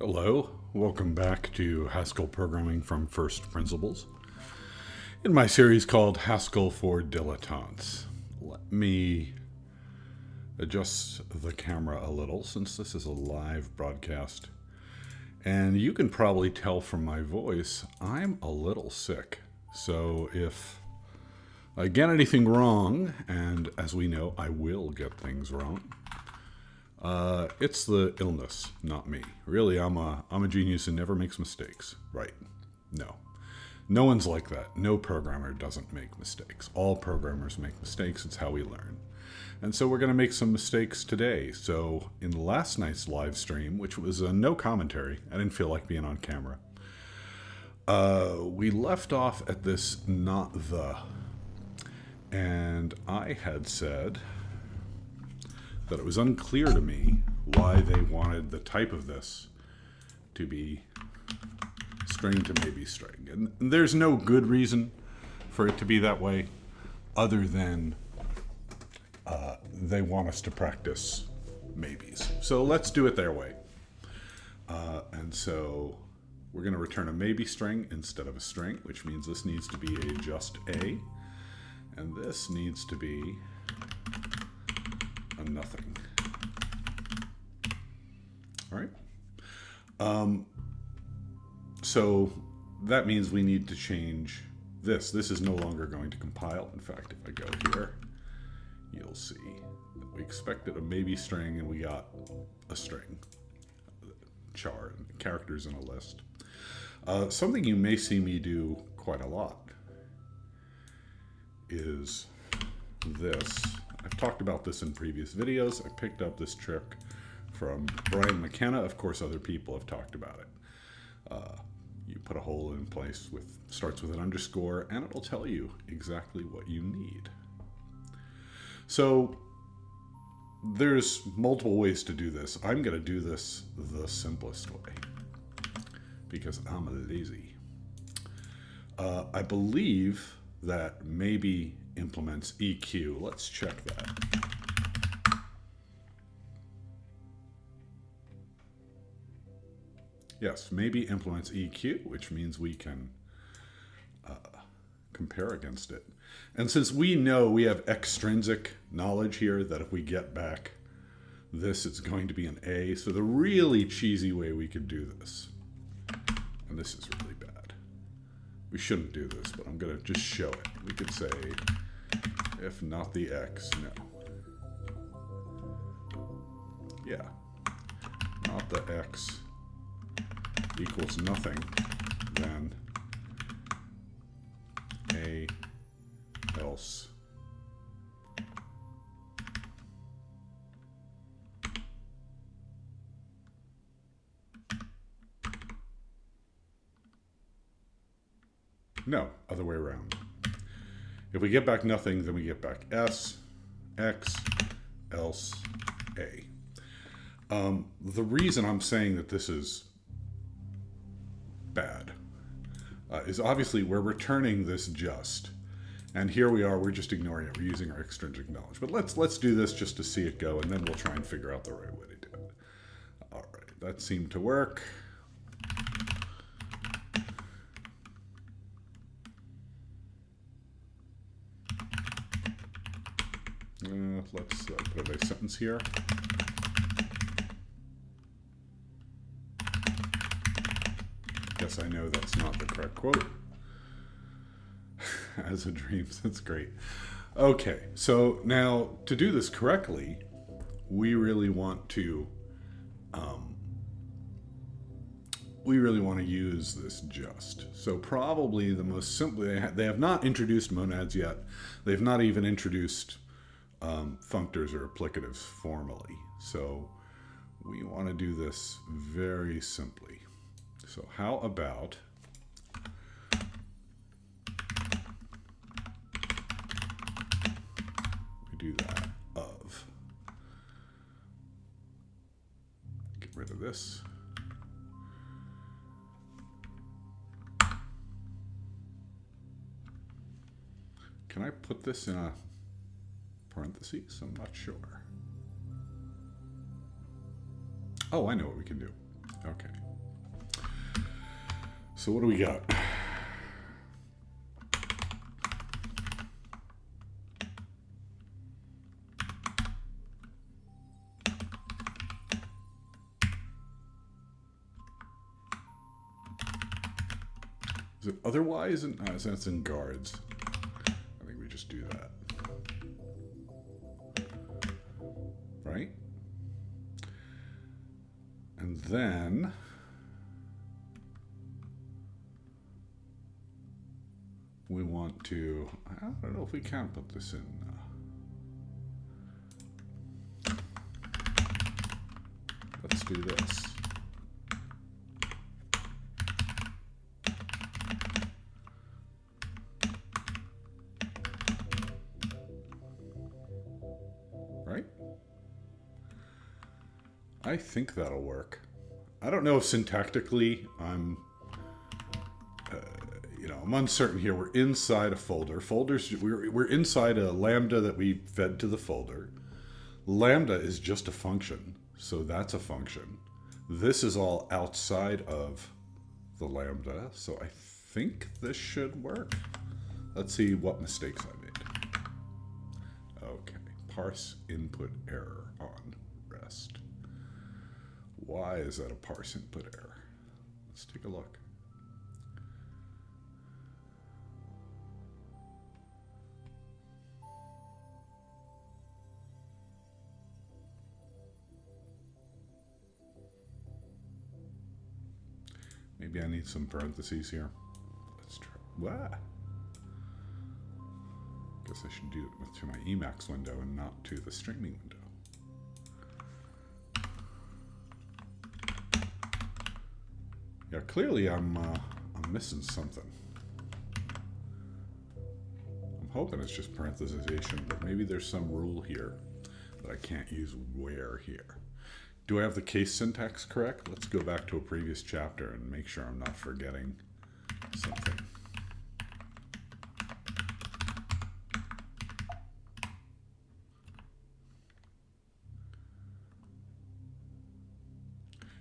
Hello, welcome back to Haskell Programming from First Principles in my series called Haskell for Dilettantes. Let me adjust the camera a little since this is a live broadcast. And you can probably tell from my voice, I'm a little sick. So if I get anything wrong, and as we know, I will get things wrong, it's the illness, not me. Really, I'm a genius who never makes mistakes. Right. No. No one's like that. No programmer doesn't make mistakes. All programmers make mistakes. It's how we learn. And so we're going to make some mistakes today. So in last night's live stream, which was no commentary, I didn't feel like being on camera, we left off at this not the. And I had said that it was unclear to me why they wanted the type of this to be string to maybe string. And there's no good reason for it to be that way other than they want us to practice maybes. So let's do it their way. And so we're going to return a maybe string instead of a string, which means this needs to be a just a, and this needs to be a nothing. All right. So that means we need to change this. This is no longer going to compile. In fact, if I go here, you'll see that we expected a maybe string and we got a string, char, characters in a list. Something you may see me do quite a lot is this. I've talked about this in previous videos. I picked up this trick from Brian McKenna. Of course, other people have talked about it. You put a hole in place starts with an underscore, and it'll tell you exactly what you need. So there's multiple ways to do this. I'm going to do this the simplest way because I'm lazy. I believe that maybe implements EQ. Let's check that. Yes, maybe implements EQ, which means we can compare against it. And since we know we have extrinsic knowledge here that if we get back this, it's going to be an A. So the really cheesy way we could do this, and this is really bad. We shouldn't do this, but I'm going to just show it. We could say, if not the X, no. Yeah, not the X equals nothing, then A else. No, other way around. If we get back nothing, then we get back S, X, else, A. The reason I'm saying that this is bad is obviously we're returning this just. And here we are, we're just ignoring it. We're using our extrinsic knowledge. But let's do this just to see it go, and then we'll try and figure out the right way to do it. All right, that seemed to work. Let's put a sentence here. Yes, I know that's not the correct quote. As a dreams, that's great. Okay, so now to do this correctly, we really want to use this just. So probably the most simple, they have not introduced monads yet. They've not even introduced functors or applicatives formally. So we want to do this very simply. So how about we do that of, get rid of this. Can I put this in a parentheses? I'm not sure. Oh, I know what we can do. Okay. So what do we got? Is it otherwise? That's in guards. I think we just do that. Right? And then we want to, I don't know if we can put this in. Let's do this. Right? I think that'll work. I don't know if syntactically I'm I'm uncertain here. We're inside a folder. Folders, we're inside a lambda that we fed to the folder. Lambda is just a function, so that's a function. This is all outside of the lambda, so I think this should work. Let's see what mistakes I made. Okay, parse input error on rest. Why is that a parse input error? Let's take a look. Maybe I need some parentheses here. Let's try. What? Guess I should do it to my Emacs window and not to the streaming window. Yeah, clearly I'm missing something. I'm hoping it's just parenthesization, but maybe there's some rule here that I can't use where here. Do I have the case syntax correct? Let's go back to a previous chapter and make sure I'm not forgetting something.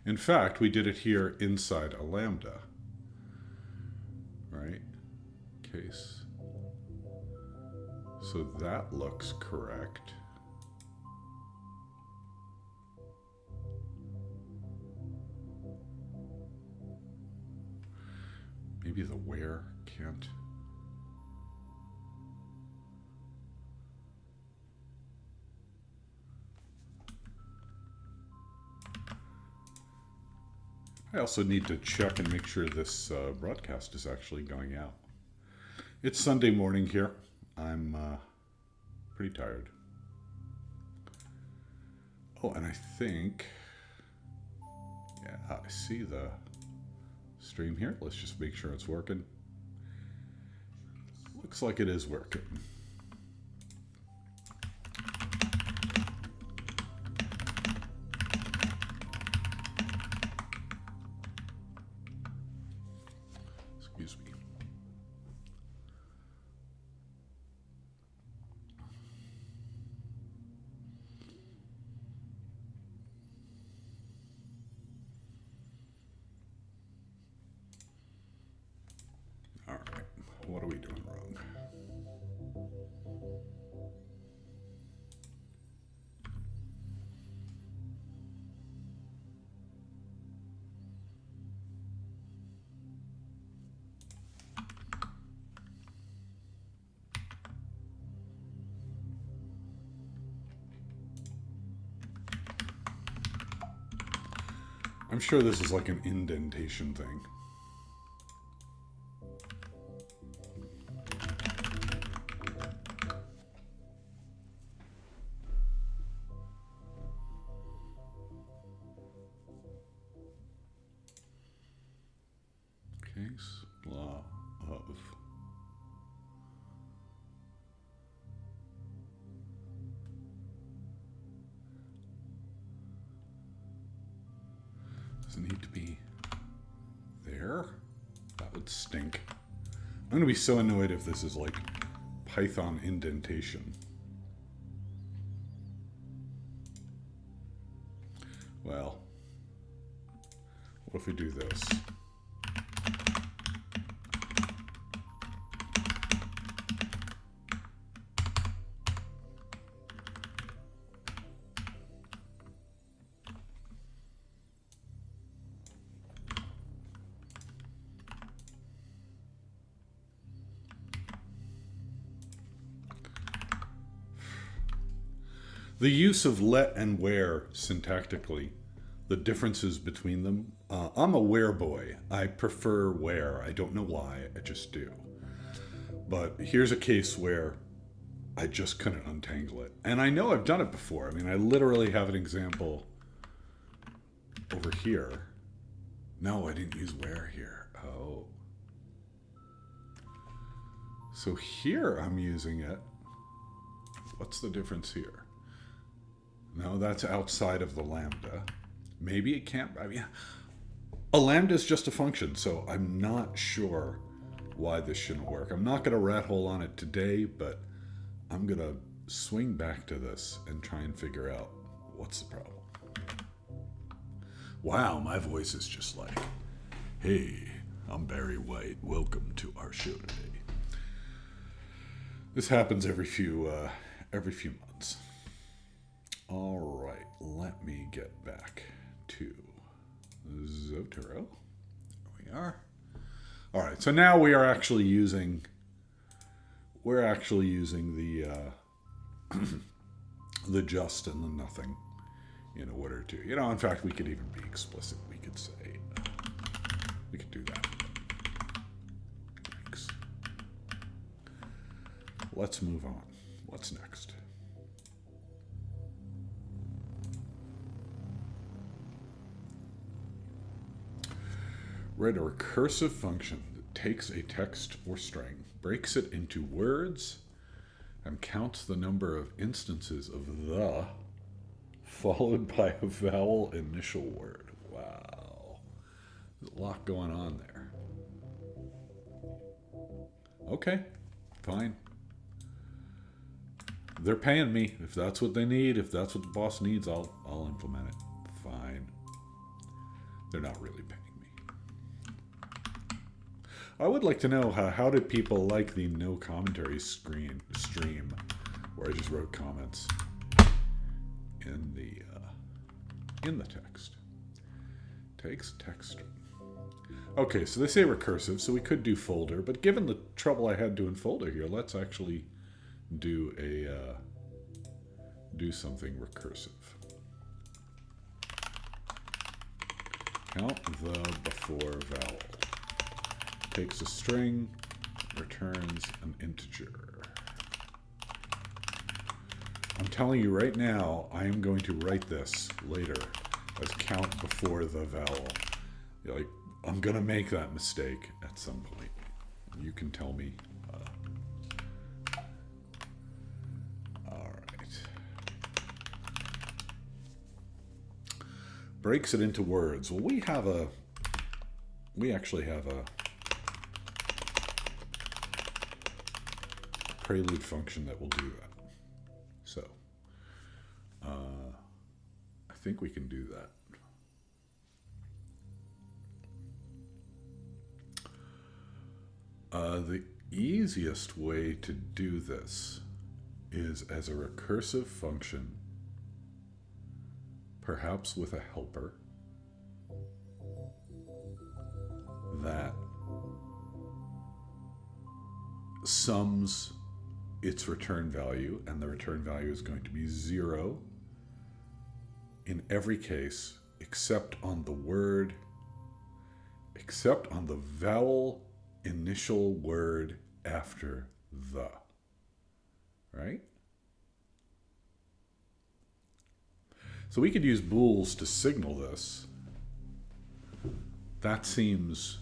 In fact, we did it here inside a lambda, right? Case. So that looks correct. Maybe the where can't. I also need to check and make sure this broadcast is actually going out. It's Sunday morning here. I'm pretty tired. Oh, and I think, yeah, I see the stream here. Let's just make sure it's working. Looks like it is working. Excuse me. All right, what are we doing wrong? I'm sure this is like an indentation thing. Case law of doesn't need to be there. That would stink. I'm going to be so annoyed if this is like Python indentation. Well, What if we do this? The use of let and where syntactically, the differences between them. I'm a where boy. I prefer where. I don't know why. I just do. But here's a case where I just couldn't untangle it. And I know I've done it before. I mean, I literally have an example over here. No, I didn't use where here. Oh. So here I'm using it. What's the difference here? No, that's outside of the lambda. Maybe it can't. I mean, a lambda is just a function, so I'm not sure why this shouldn't work. I'm not going to rat hole on it today, but I'm going to swing back to this and try and figure out what's the problem. Wow, my voice is just like, hey, I'm Barry White. Welcome to our show today. This happens every few months. All right, let me get back to Zotero. There we are. All right, so now we are actually using. We're actually using the the just and the nothing in order to. You know, in fact, we could even be explicit. We could say we could do that. Thanks. Let's move on. What's next? Write a recursive function that takes a text or string, breaks it into words, and counts the number of instances of the followed by a vowel initial word. Wow. There's a lot going on there. Okay, fine. They're paying me. If that's what they need, if that's what the boss needs, I'll implement it. Fine. They're not really paying. I would like to know how did people like the no commentary stream where I just wrote comments in the text. Takes text string. Okay, so they say recursive, so we could do folder, but given the trouble I had doing folder here, let's actually do something recursive. Count the before vowel. Takes a string, returns an integer. I'm telling you right now, I am going to write this later as count before the vowel. Like, I'm going to make that mistake at some point. You can tell me. All right. Breaks it into words. Well, we actually have a prelude function that will do that. So, I think we can do that. The easiest way to do this is as a recursive function, perhaps with a helper, that sums its return value, and the return value is going to be 0 in every case except on the vowel initial word after the, right? So we could use bools to signal this. That seems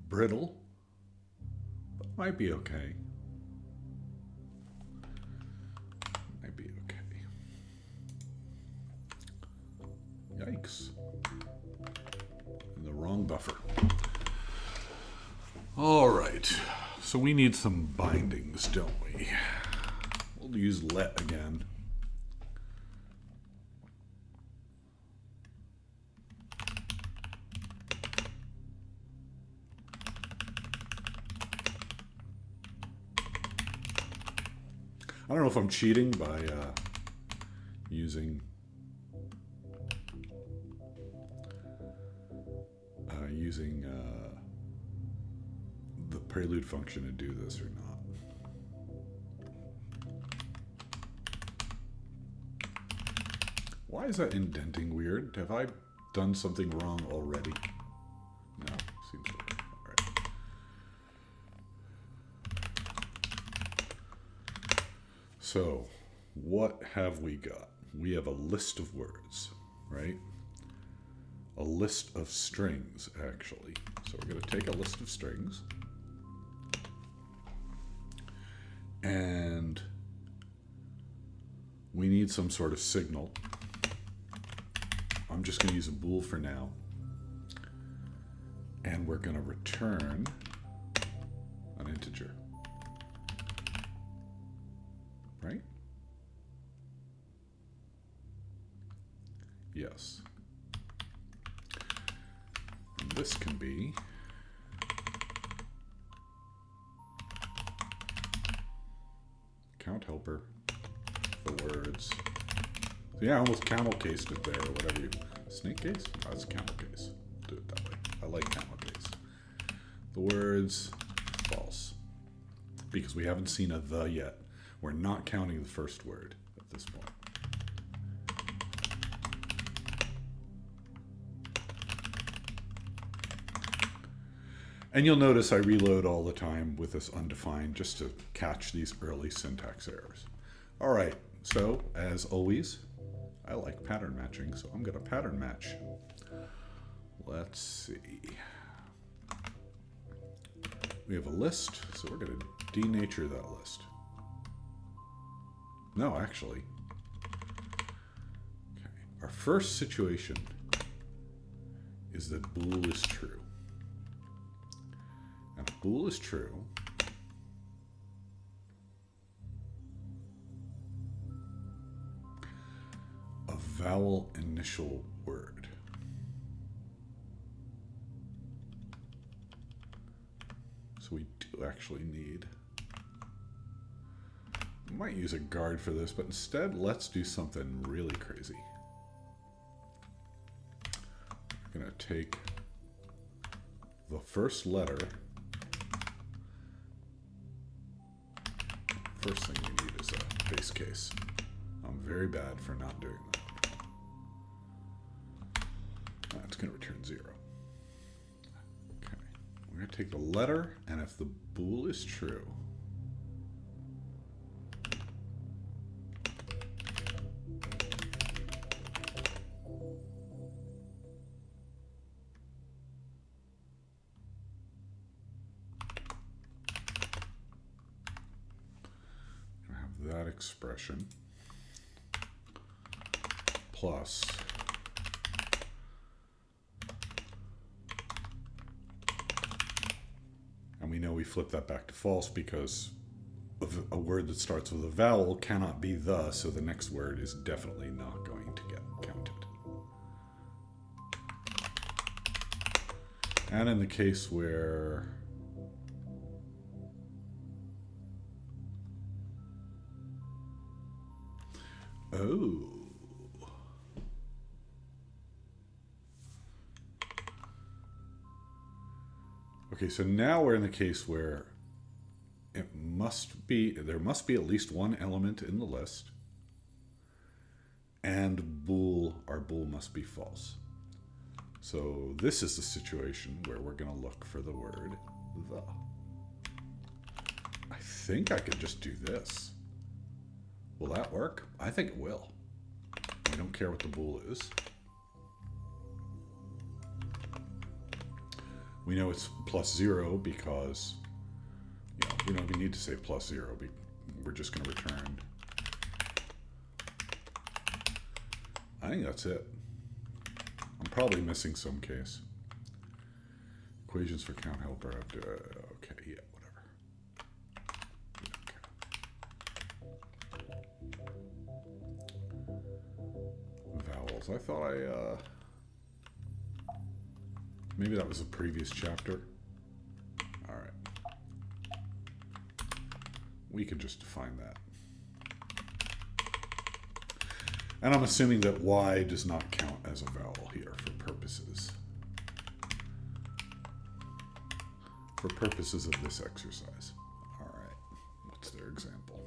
brittle. Might be okay. Might be okay. Yikes. In the wrong buffer. All right. So we need some bindings, don't we? We'll use let again. I don't know if I'm cheating by using the prelude function to do this or not. Why is that indenting weird? Have I done something wrong already? No, seems like all right. So, what have we got? We have a list of words, right? A list of strings, actually. So we're going to take a list of strings. And we need some sort of signal. I'm just going to use a bool for now. And we're going to return an integer. Right? Yes. And this can be count helper for words. So yeah, I almost camel cased it there, or whatever you. Snake case? Oh, that's camel case. Do it that way. I like camel case. The words false. Because we haven't seen a the yet. We're not counting the first word at this point. And you'll notice I reload all the time with this undefined just to catch these early syntax errors. All right, so as always, I like pattern matching, so I'm going to pattern match. Let's see. We have a list, so we're going to denature that list. No, actually. Okay. Our first situation is that bool is true. And if bool is true, a vowel initial word. So we do actually need, I might use a guard for this, but instead let's do something really crazy. We're going to take the first letter. First thing we need is a base case. I'm very bad for not doing that. It's going to return 0. Okay. We're going to take the letter, and if the bool is true, that expression plus and we know we flip that back to false because of a word that starts with a vowel cannot be the, so the next word is definitely not going to get counted. And in the case where oh. Okay, so now we're in the case where there must be at least one element in the list, and our bool must be false. So this is the situation where we're going to look for the word the. I think I could just do this. Will that work? I think it will. I don't care what the bool is. We know it's +0 because, you know, we don't even need to say +0. We're just going to return. I think that's it. I'm probably missing some case. Equations for count helper. Okay, yeah, whatever. Okay. Vowels. I thought maybe that was a previous chapter. All right. We could just define that. And I'm assuming that Y does not count as a vowel here for purposes. For purposes of this exercise. All right, what's their example?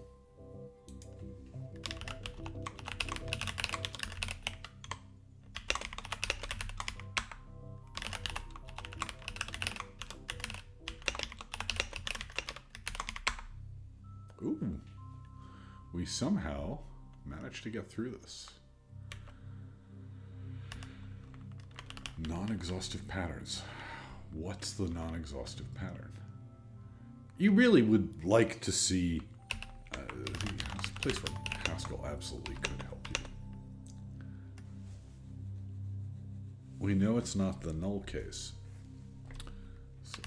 Ooh, we somehow managed to get through this. Non-exhaustive patterns. What's the non-exhaustive pattern? You really would like to see this place where Haskell absolutely could help you. We know it's not the null case. So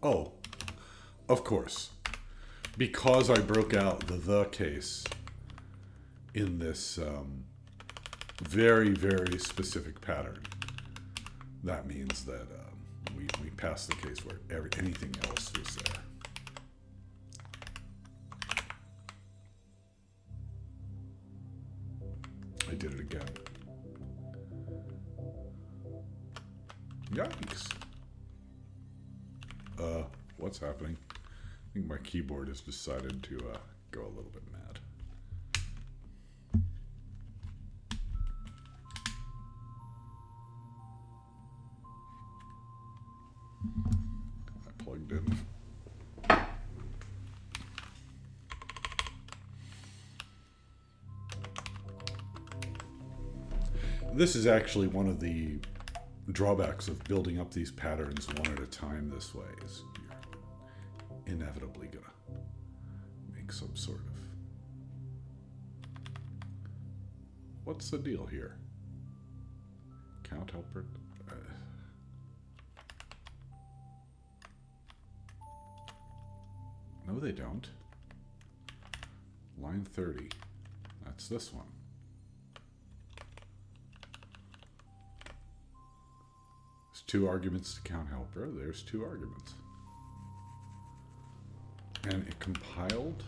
oh, of course. Because I broke out the case in this very, very specific pattern, that means that we passed the case where anything else was there. I did it again. Yikes. What's happening? I think my keyboard has decided to go a little bit mad. I plugged in. This is actually one of the drawbacks of building up these patterns one at a time this way. Is you're inevitably gonna make some sort of... What's the deal here? Count helper? No, they don't. Line 30. That's this one. There's 2 arguments to count helper. There's 2 arguments. And it compiled.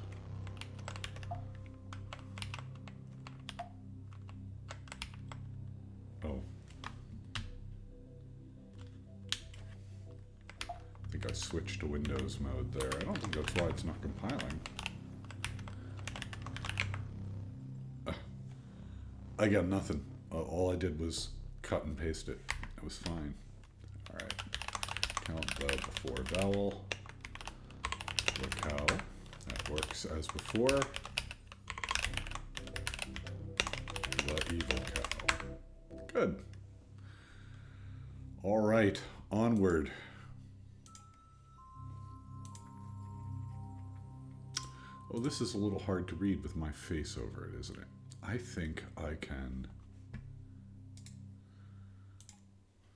Oh. I think I switched to Windows mode there. I don't think that's why it's not compiling. I got nothing. All I did was cut and paste it. It was fine. Alright. Count the before vowel. The cow. That works as before. The evil cow. Good. Alright. Onward. Oh, this is a little hard to read with my face over it, isn't it? I think I can...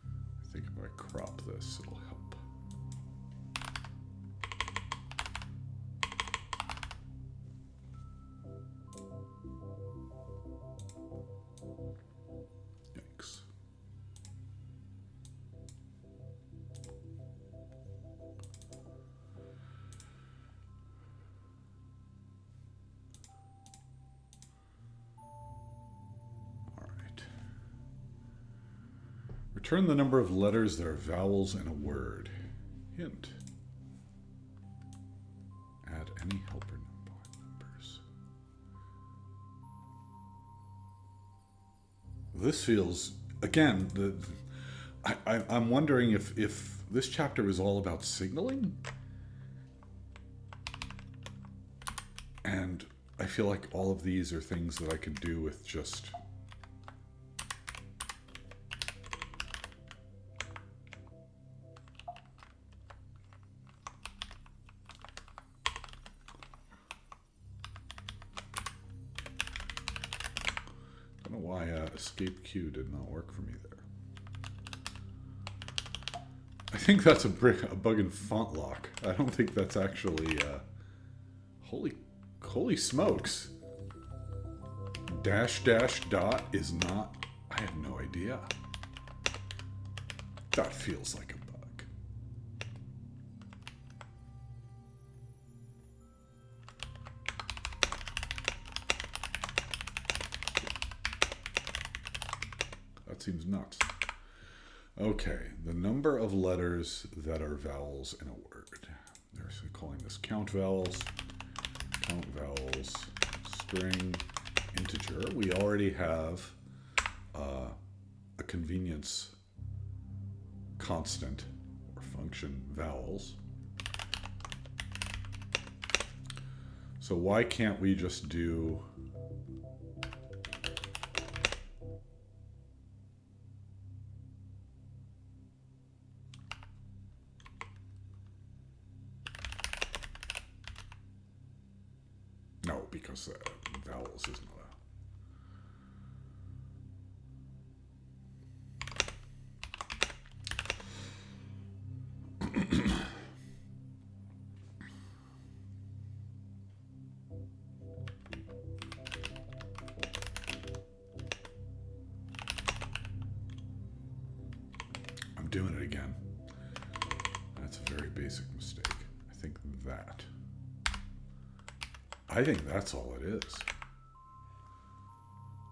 I think if I crop this, it'll help. Yikes. Return the number of letters that are vowels in a word. Hint. Add any helper numbers. This feels, again, I'm wondering if this chapter is all about signaling. And I feel like all of these are things that I could do with just... Escape Q did not work for me there. I think that's a bug in font lock. I don't think that's actually holy smokes. Dash dash dot is not... I have no idea. That feels like a bug. That seems nuts. Okay, the number of letters that are vowels in a word. They're calling this count vowels, string, integer. We already have a convenience constant or function vowels. So why can't we just do no, because vowels isn't allowed. I'm doing it again. That's a very basic mistake. I think that's all it is.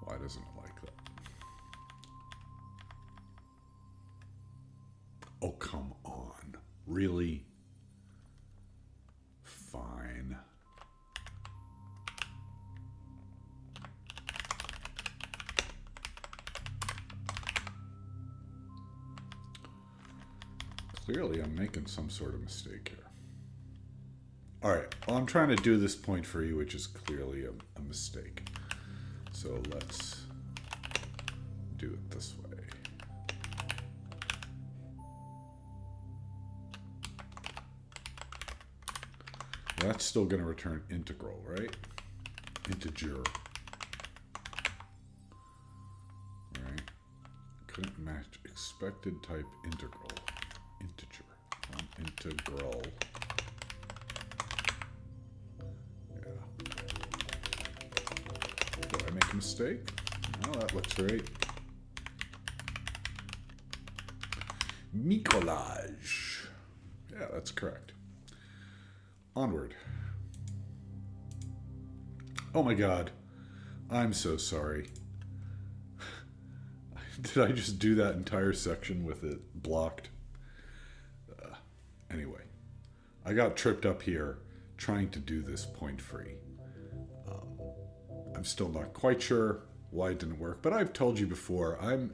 Why doesn't it like that? Oh, come on. Really? Fine. Clearly, I'm making some sort of mistake here. All right, well, I'm trying to do this point free, which is clearly a mistake. So let's do it this way. That's still going to return integral, right? Integer. Right? Couldn't match expected type integral. Integer. Integral. Did I make a mistake? No, that looks right. Micolage. Yeah, that's correct. Onward. Oh my god. I'm so sorry. Did I just do that entire section with it blocked? Anyway, I got tripped up here trying to do this point free. I'm still not quite sure why it didn't work, but I've told you before, I'm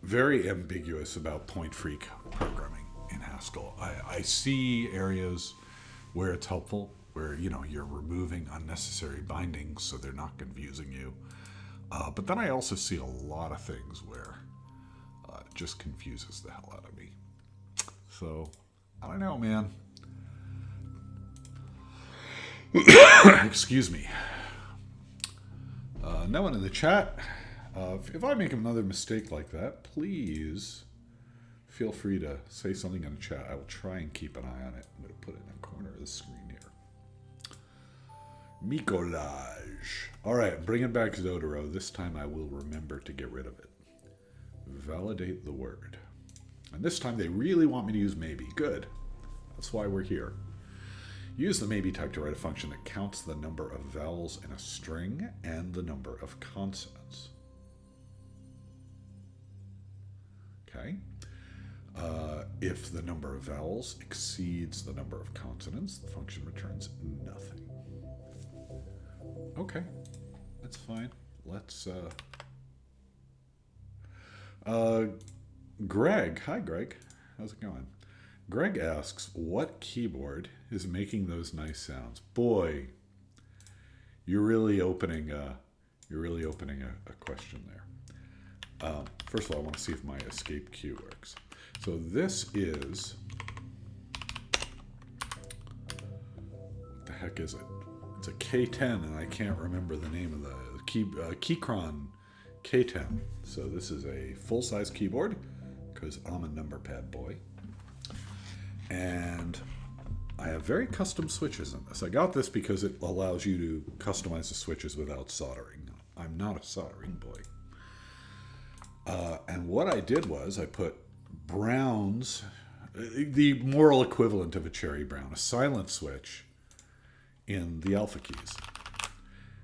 very ambiguous about point free programming in Haskell. I see areas where it's helpful, where you're removing unnecessary bindings so they're not confusing you. But then I also see a lot of things where it just confuses the hell out of me. So, I don't know, man. Excuse me. No one in the chat. If I make another mistake like that, please feel free to say something in the chat. I will try and keep an eye on it. I'm going to put it in the corner of the screen here. Micolage. All right, bring it back Zotero. This time I will remember to get rid of it. Validate the word. And this time they really want me to use maybe. Good. That's why we're here. Use the maybe type to write a function that counts the number of vowels in a string and the number of consonants. Okay. If the number of vowels exceeds the number of consonants, the function returns nothing. Okay, that's fine. Let's, Greg. Hi, Greg. How's it going? Greg asks, what keyboard is making those nice sounds? Boy, you're really opening a question there. First of all, I want to see if my escape key works. So this is, what the heck is it? It's a K10, and I can't remember the name of the Keychron K10. So this is a full-size keyboard, because I'm a number pad boy. And I have very custom switches in this. I got this because it allows you to customize the switches without soldering. I'm not a soldering boy. And what I did was I put browns, the moral equivalent of a cherry brown, a silent switch in the alpha keys.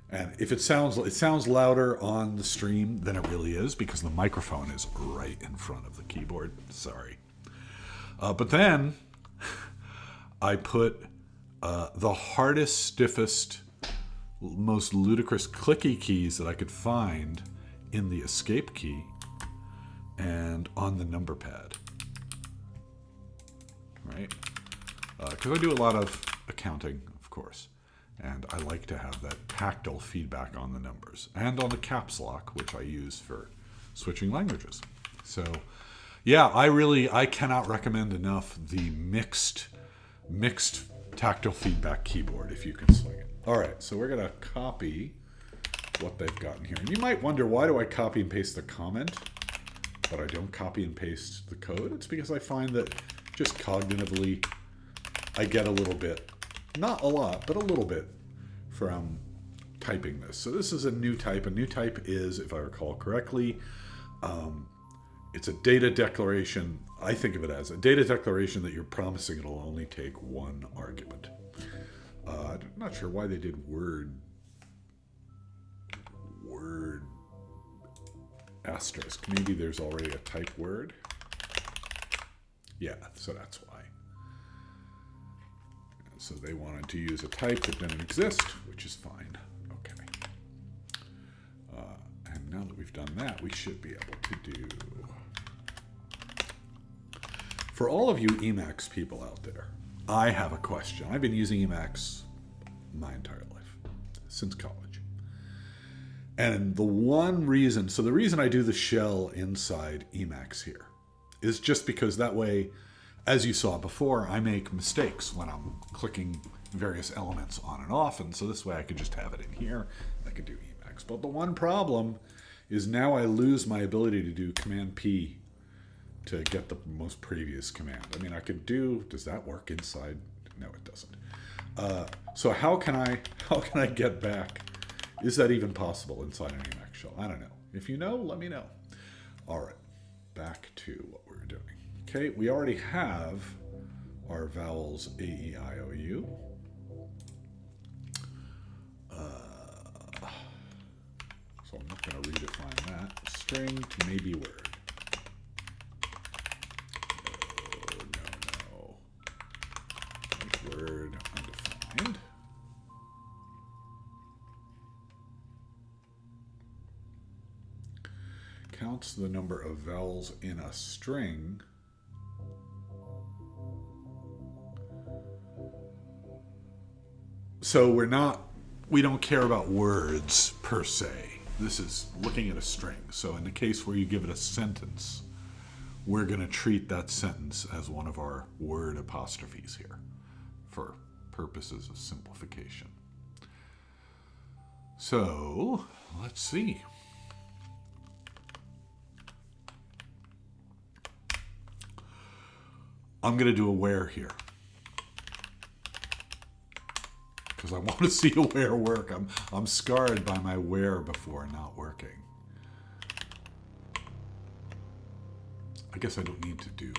And if it sounds louder on the stream than it really is, because the microphone is right in front of the keyboard. Sorry. But then I put the hardest, stiffest, most ludicrous clicky keys that I could find in the escape key and on the number pad. Right? Because I do a lot of accounting, of course. And I like to have that tactile feedback on the numbers. And on the caps lock, which I use for switching languages. So, yeah, I cannot recommend enough the mixed tactile feedback keyboard, if you can swing it. All right, so we're going to copy what they've gotten here. And you might wonder, why do I copy and paste the comment, but I don't copy and paste the code? It's because I find that just cognitively, I get a little bit, not a lot, but a little bit from typing this. So this is a new type. A new type is, if I recall correctly, it's a data declaration. I think of it as a data declaration that you're promising it'll only take one argument. I'm not sure why they did word asterisk. Maybe there's already a type word. Yeah, so that's why. So they wanted to use a type that didn't exist, which is fine. Okay. And now that we've done that, we should be able to do... For all of you Emacs people out there, I have a question. I've been using Emacs my entire life, since college. And the one reason, so the reason I do the shell inside Emacs here is just because that way, as you saw before, I make mistakes when I'm clicking various elements on and off, and so this way I could just have it in here. I could do Emacs. But the one problem is now I lose my ability to do Command P to get the most previous command. I mean, I could do, does that work inside? No, it doesn't. So how can I get back? Is that even possible inside an Emacs shell? I don't know. If you know, let me know. All right, back to what we were doing. Okay, we already have our vowels A, E, I, O, U. So I'm not going to redefine that. String to maybe word. No. Word undefined. Counts the number of vowels in a string. So we don't care about words per se. This is looking at a string. So in the case where you give it a sentence, we're going to treat that sentence as one of our word apostrophes here for purposes of simplification. So let's see. I'm going to do a where here, because I want to see a where work. I'm scarred by my where before not working. I guess I don't need to do.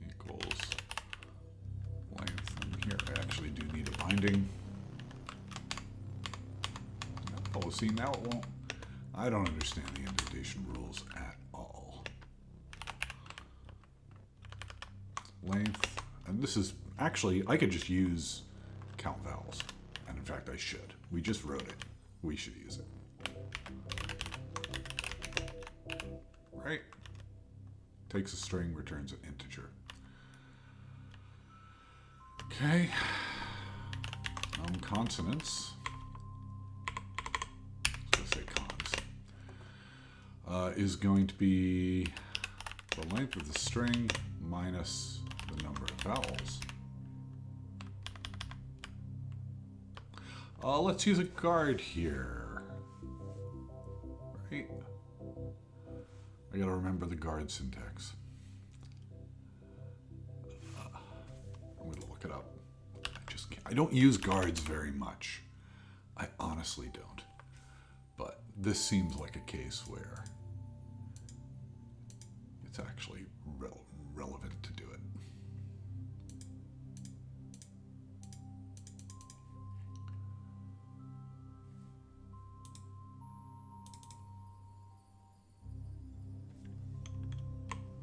Equals length. And here I actually do need a binding. Oh, see, now it won't. I don't understand the indentation rules at all. Length, and this is actually, I could just use count vowels. And in fact, I should. We just wrote it. We should use it. Right? Takes a string, returns an integer. Okay. Consonants. Is going to be the length of the string minus the number of vowels. Let's use a guard here. Right? I gotta remember the guard syntax. I'm gonna look it up. I don't use guards very much. I honestly don't. this seems like a case where it's actually relevant to do it.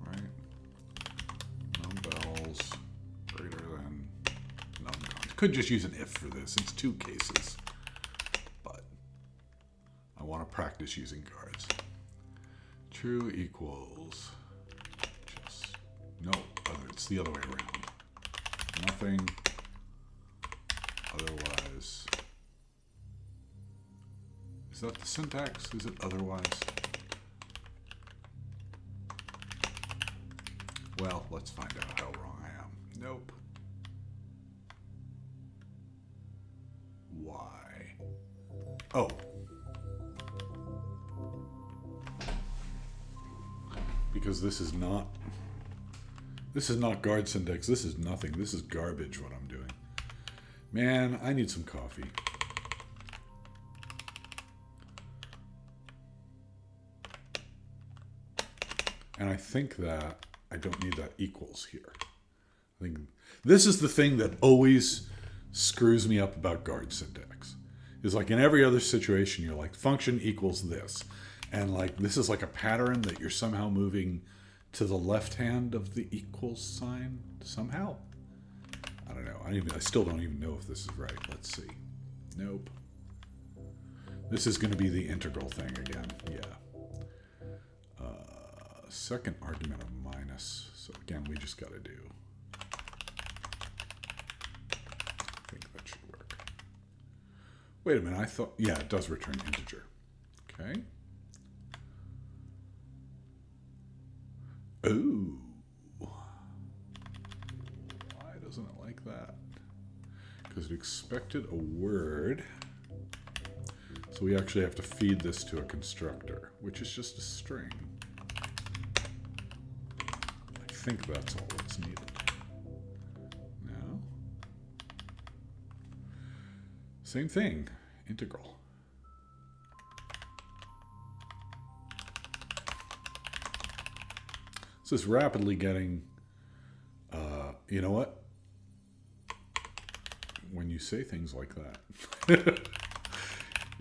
Right? Numbels greater than numcons. Could just use an if for this. It's two cases. I want to practice using guards. True equals just no other. It's the other way around. Nothing otherwise. Is that the syntax? Is it otherwise? Well, let's find out how wrong I am. Nope. Why? Oh. Because this is not guard syntax. This is nothing. This is garbage what I'm doing. Man, I need some coffee. And I think that I don't need that equals here. I think this is the thing that always screws me up about guard syntax. Is like in every other situation, you're like function equals this. And like this is like a pattern that you're somehow moving to the left hand of the equals sign somehow. I don't know. I still don't even know if this is right. Let's see. Nope. This is going to be the integral thing again. Yeah. Second argument of minus. So again, we just got to do. I think that should work. Wait a minute. I thought, yeah, it does return integer. Okay. Oh, why doesn't it like that? Because it expected a word. So we actually have to feed this to a constructor, which is just a string. I think that's all that's needed. No. Same thing, integral. This is rapidly getting, you know what? When you say things like that,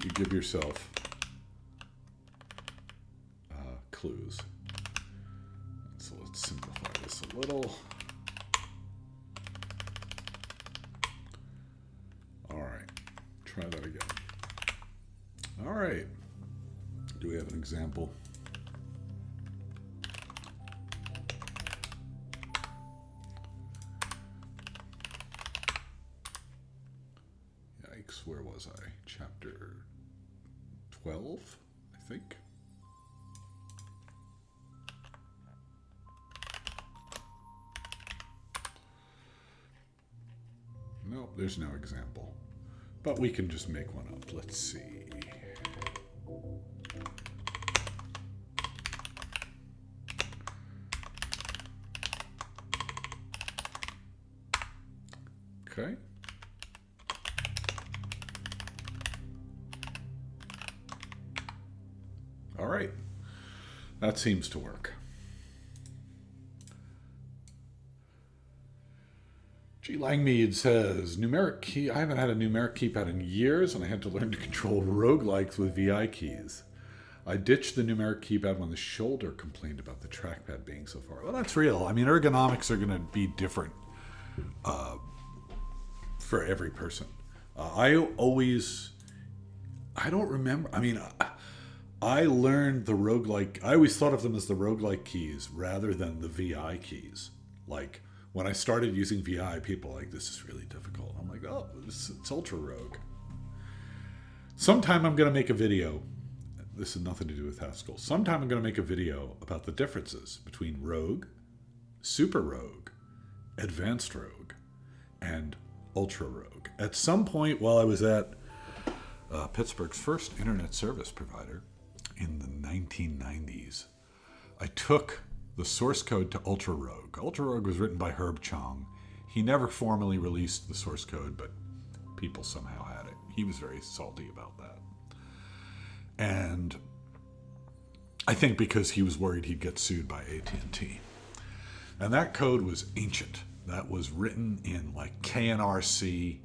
you give yourself clues. So let's simplify this a little. All right, try that again. All right, do we have an example? Where was I? Chapter 12, I think. Nope, there's no example. But we can just make one up. Let's see. Okay. All right, that seems to work. G. Langmead says, numeric key. I haven't had a numeric keypad in years, and I had to learn to control roguelikes with VI keys. I ditched the numeric keypad when the shoulder complained about the trackpad being so far. Well, that's real. I mean, ergonomics are going to be different for every person. I don't remember. I mean, I learned the roguelike. I always thought of them as the roguelike keys rather than the VI keys. Like, when I started using VI, people were like, this is really difficult. I'm like, oh, it's ultra rogue. Sometime I'm going to make a video. This has nothing to do with Haskell. Sometime I'm going to make a video about the differences between rogue, super rogue, advanced rogue, and ultra rogue. At some point while I was at Pittsburgh's first internet service provider in the 1990s, I took the source code to Ultra Rogue. Ultra Rogue was written by Herb Chong. He never formally released the source code, but people somehow had it. He was very salty about that. And I think because he was worried he'd get sued by AT&T. And that code was ancient. That was written in like KNRC.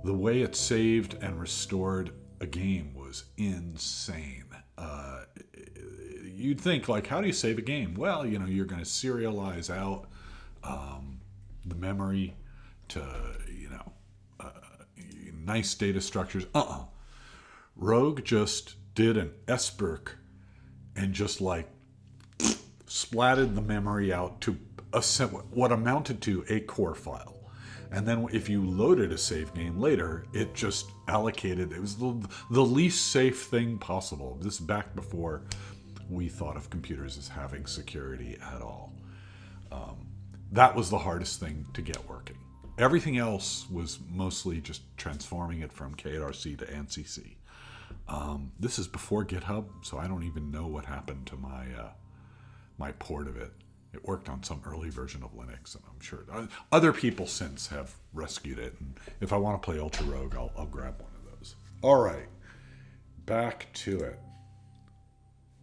The way it saved and restored a game was insane. You'd think, like, how do you save a game? Well, you're going to serialize out the memory to, nice data structures. Rogue just did an SBRC and just like splatted the memory out to what amounted to a core file. And then if you loaded a save game later, it just allocated. It was the least safe thing possible. This back before we thought of computers as having security at all. That was the hardest thing to get working. Everything else was mostly just transforming it from KRC to ANSI. This is before GitHub, so I don't even know what happened to my port of it. It worked on some early version of Linux, and I'm sure other people since have rescued it. And if I want to play Ultra Rogue, I'll grab one of those. All right, back to it.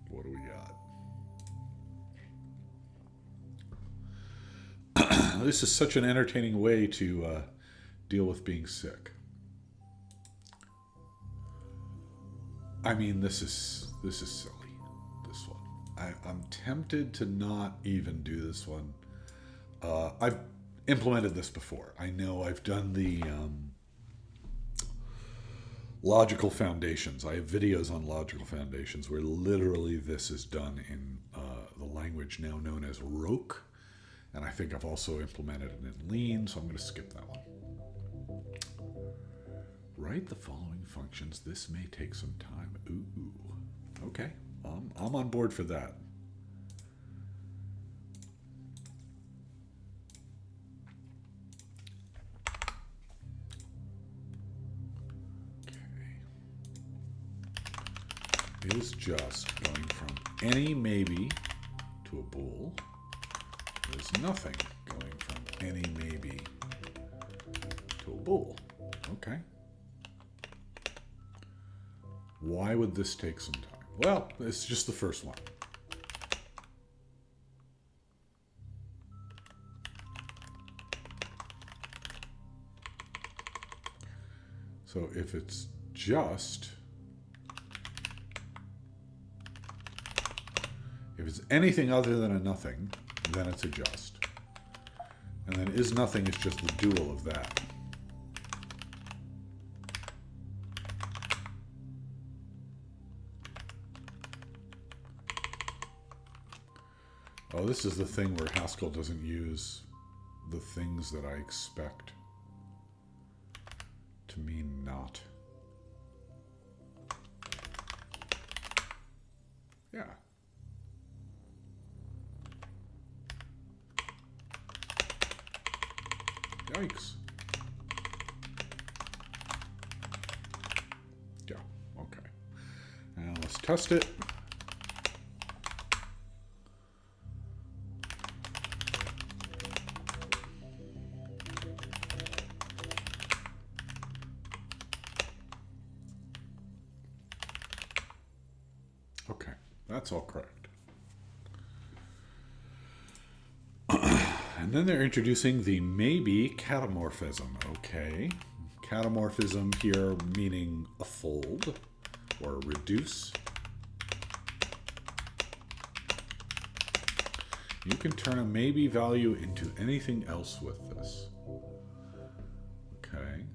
What do we got? This is such an entertaining way to deal with being sick. I mean, this is silly. This one. I'm tempted to not even do this one. I've implemented this before. I know I've done the logical foundations. I have videos on logical foundations where literally this is done in the language now known as Roke. And I think I've also implemented it in Lean, so I'm going to skip that one. Write the following functions. This may take some time. Ooh. Okay. I'm on board for that. Okay. Is just going from any maybe to a bool. Is nothing going from any maybe to a bool. Okay. Why would this take some time? Well, it's just the first one. So if it's just, if it's anything other than a nothing, then it's a just. And then is nothing is just the dual of that. Oh, this is the thing where Haskell doesn't use the things that I expect to mean not. Yeah. Yikes. Yeah, okay. Now let's test it. Okay, that's all correct. And then they're introducing the maybe catamorphism. Okay. Catamorphism here meaning a fold or a reduce. You can turn a maybe value into anything else with this. Okay.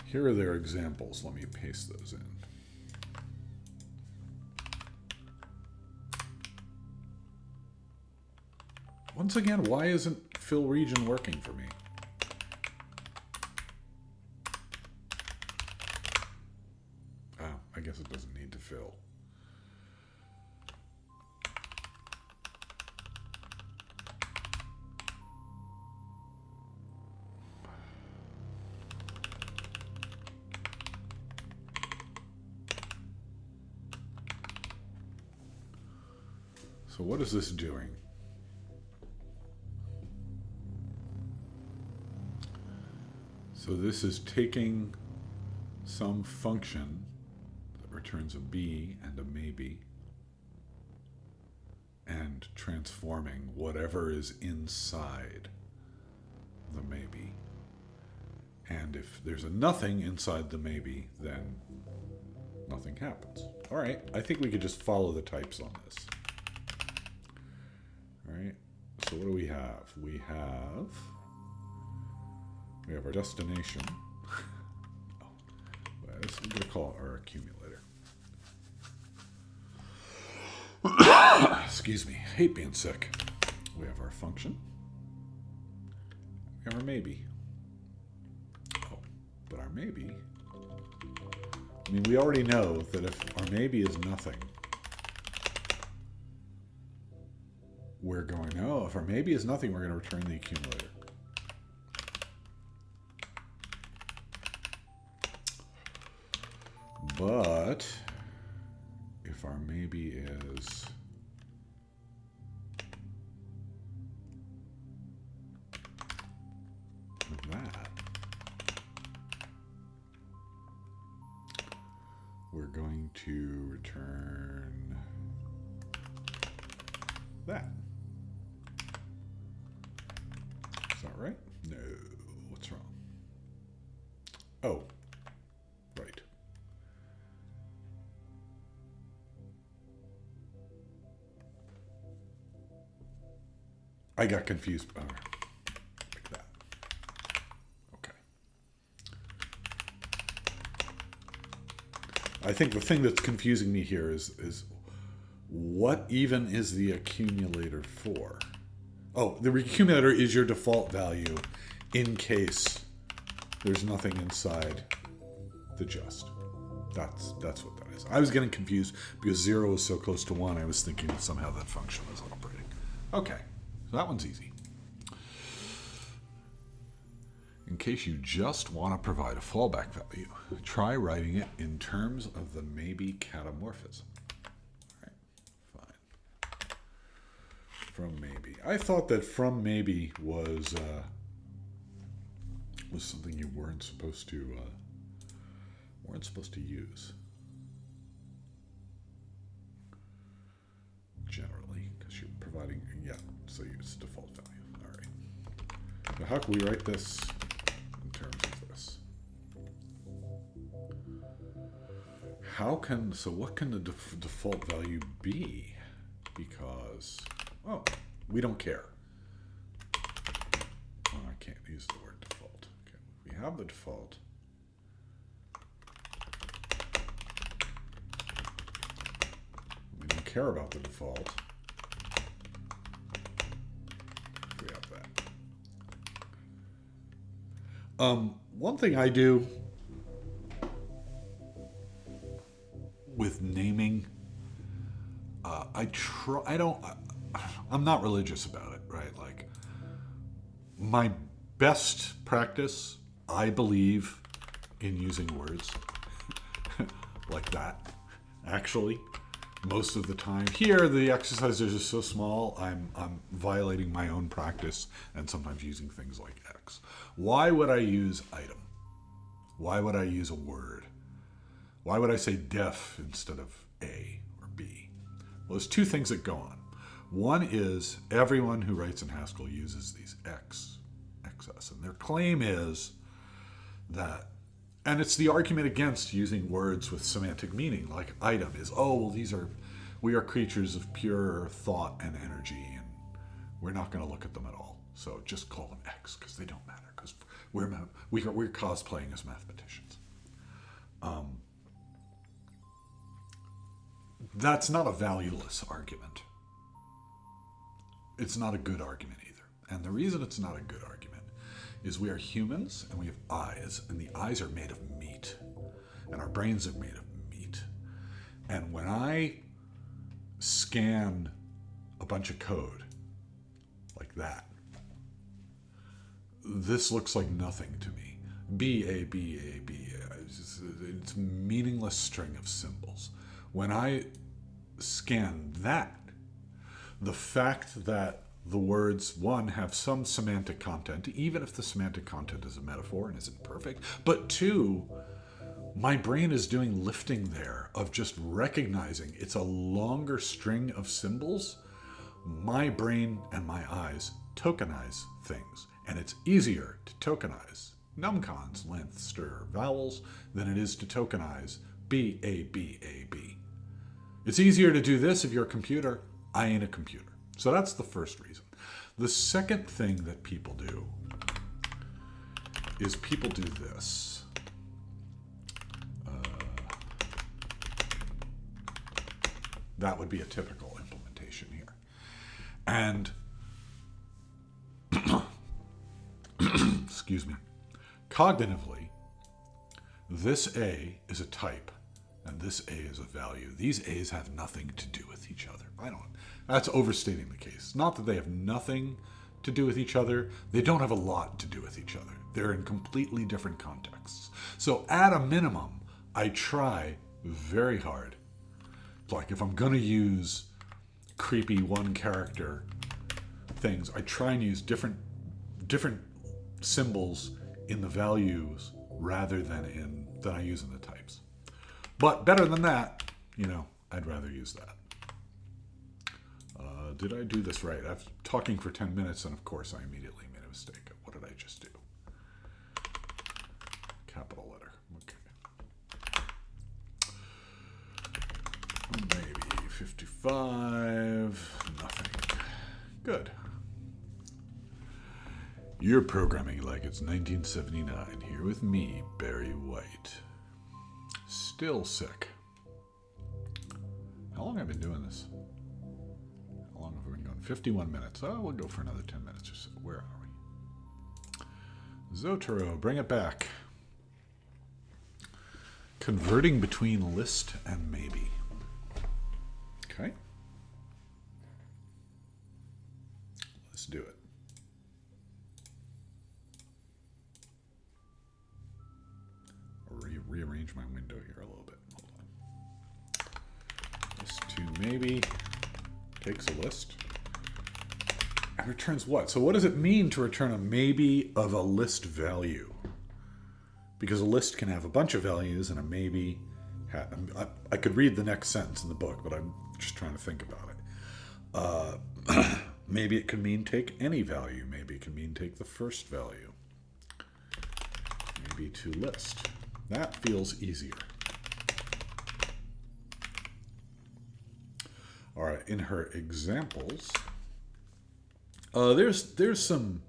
Here are their examples. Let me paste those in. Once again, why isn't fill region working for me? Oh, I guess it doesn't need to fill. So what is this doing? So this is taking some function that returns a B and a maybe and transforming whatever is inside the maybe. And if there's a nothing inside the maybe, then nothing happens. All right, I think we could just follow the types on this. All right, so what do we have? We have our destination. I'm going to call it our accumulator. Excuse me, I hate being sick. We have our function. We have our maybe. Oh, but our maybe, I mean, we already know that if our maybe is nothing, we're going, oh, if our maybe is nothing, we're going to return the accumulator. But if our maybe is that, we're going to return that. Is that right? No. What's wrong? Oh, right. I got confused. Like that. Okay. I think the thing that's confusing me here is what even is the accumulator for? Oh, the accumulator is your default value in case there's nothing inside the just. That's what that is. I was getting confused because 0 is so close to 1. I was thinking that somehow that function was operating. Okay, so that one's easy. In case you just want to provide a fallback value, try writing it in terms of the maybe catamorphism. All right, fine. From maybe. I thought that from maybe was something you weren't supposed to use generally, because you're providing, yeah, so use default value. All right. Now how can we write this in terms of this? So what can the default value be? Because, oh, we don't care. Oh, I can't use the word default. Okay, we have the default. We don't care about the default. We have that. One thing I do with naming, I'm not religious about it, right? Like, my best practice, I believe, in using words like that, actually, most of the time. Here, the exercises are so small, I'm violating my own practice and sometimes using things like X. Why would I use item? Why would I use a word? Why would I say def instead of A or B? Well, there's two things that go on. One is everyone who writes in Haskell uses these XS, and their claim is that, and it's the argument against using words with semantic meaning, like item is, oh, well, we are creatures of pure thought and energy, and we're not going to look at them at all. So just call them X, because they don't matter, because we're cosplaying as mathematicians. That's not a valueless argument. It's not a good argument either. And the reason it's not a good argument is we are humans and we have eyes, and the eyes are made of meat, and our brains are made of meat. And when I scan a bunch of code like that, this looks like nothing to me. B, A, B, A, B. It's a meaningless string of symbols. When I scan that, the fact that the words, one, have some semantic content, even if the semantic content is a metaphor and isn't perfect. But two, my brain is doing lifting there of just recognizing it's a longer string of symbols. My brain and my eyes tokenize things, and it's easier to tokenize numcons, length, stir, vowels, than it is to tokenize B, A, B, A, B. It's easier to do this if you're a computer. I ain't a computer. So that's the first reason. The second thing that people do is people do this. That would be a typical implementation here. And, excuse me, cognitively, this A is a type, and this A is a value. These A's have nothing to do with each other. That's overstating the case. Not that they have nothing to do with each other. They don't have a lot to do with each other. They're in completely different contexts. So at a minimum, I try very hard. Like if I'm going to use creepy one character things, I try and use different symbols in the values rather than I use in the types. But better than that, I'd rather use that. Did I do this right? I'm talking for 10 minutes, and of course I immediately made a mistake. What did I just do? Capital letter. Okay. Maybe 55. Nothing. Good. You're programming like it's 1979 here with me, Barry White. Still sick. How long have I been doing this? How long have we been going? 51 minutes. Oh, we'll go for another 10 minutes or so. Where are we? Zotero, bring it back. Converting between list and maybe. Okay. Let's do it. Rearrange my window here a little bit. Hold on. List to maybe takes a list and returns what? So what does it mean to return a maybe of a list value? Because a list can have a bunch of values and a maybe. I could read the next sentence in the book, but I'm just trying to think about it. Maybe it could mean take any value. Maybe it could mean take the first value. Maybe to list. That feels easier. All right, in her examples, there's some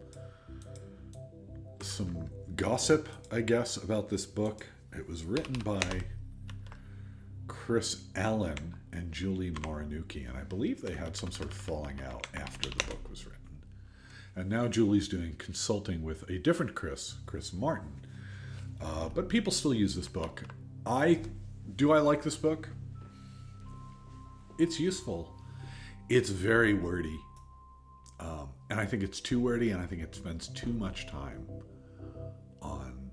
gossip, I guess, about this book. It was written by Chris Allen and Julie Moronuki, and I believe they had some sort of falling out after the book was written. And now Julie's doing consulting with a different Chris Martin. But people still use this book. Do I like this book? It's useful. It's very wordy. And I think it's too wordy, and I think it spends too much time on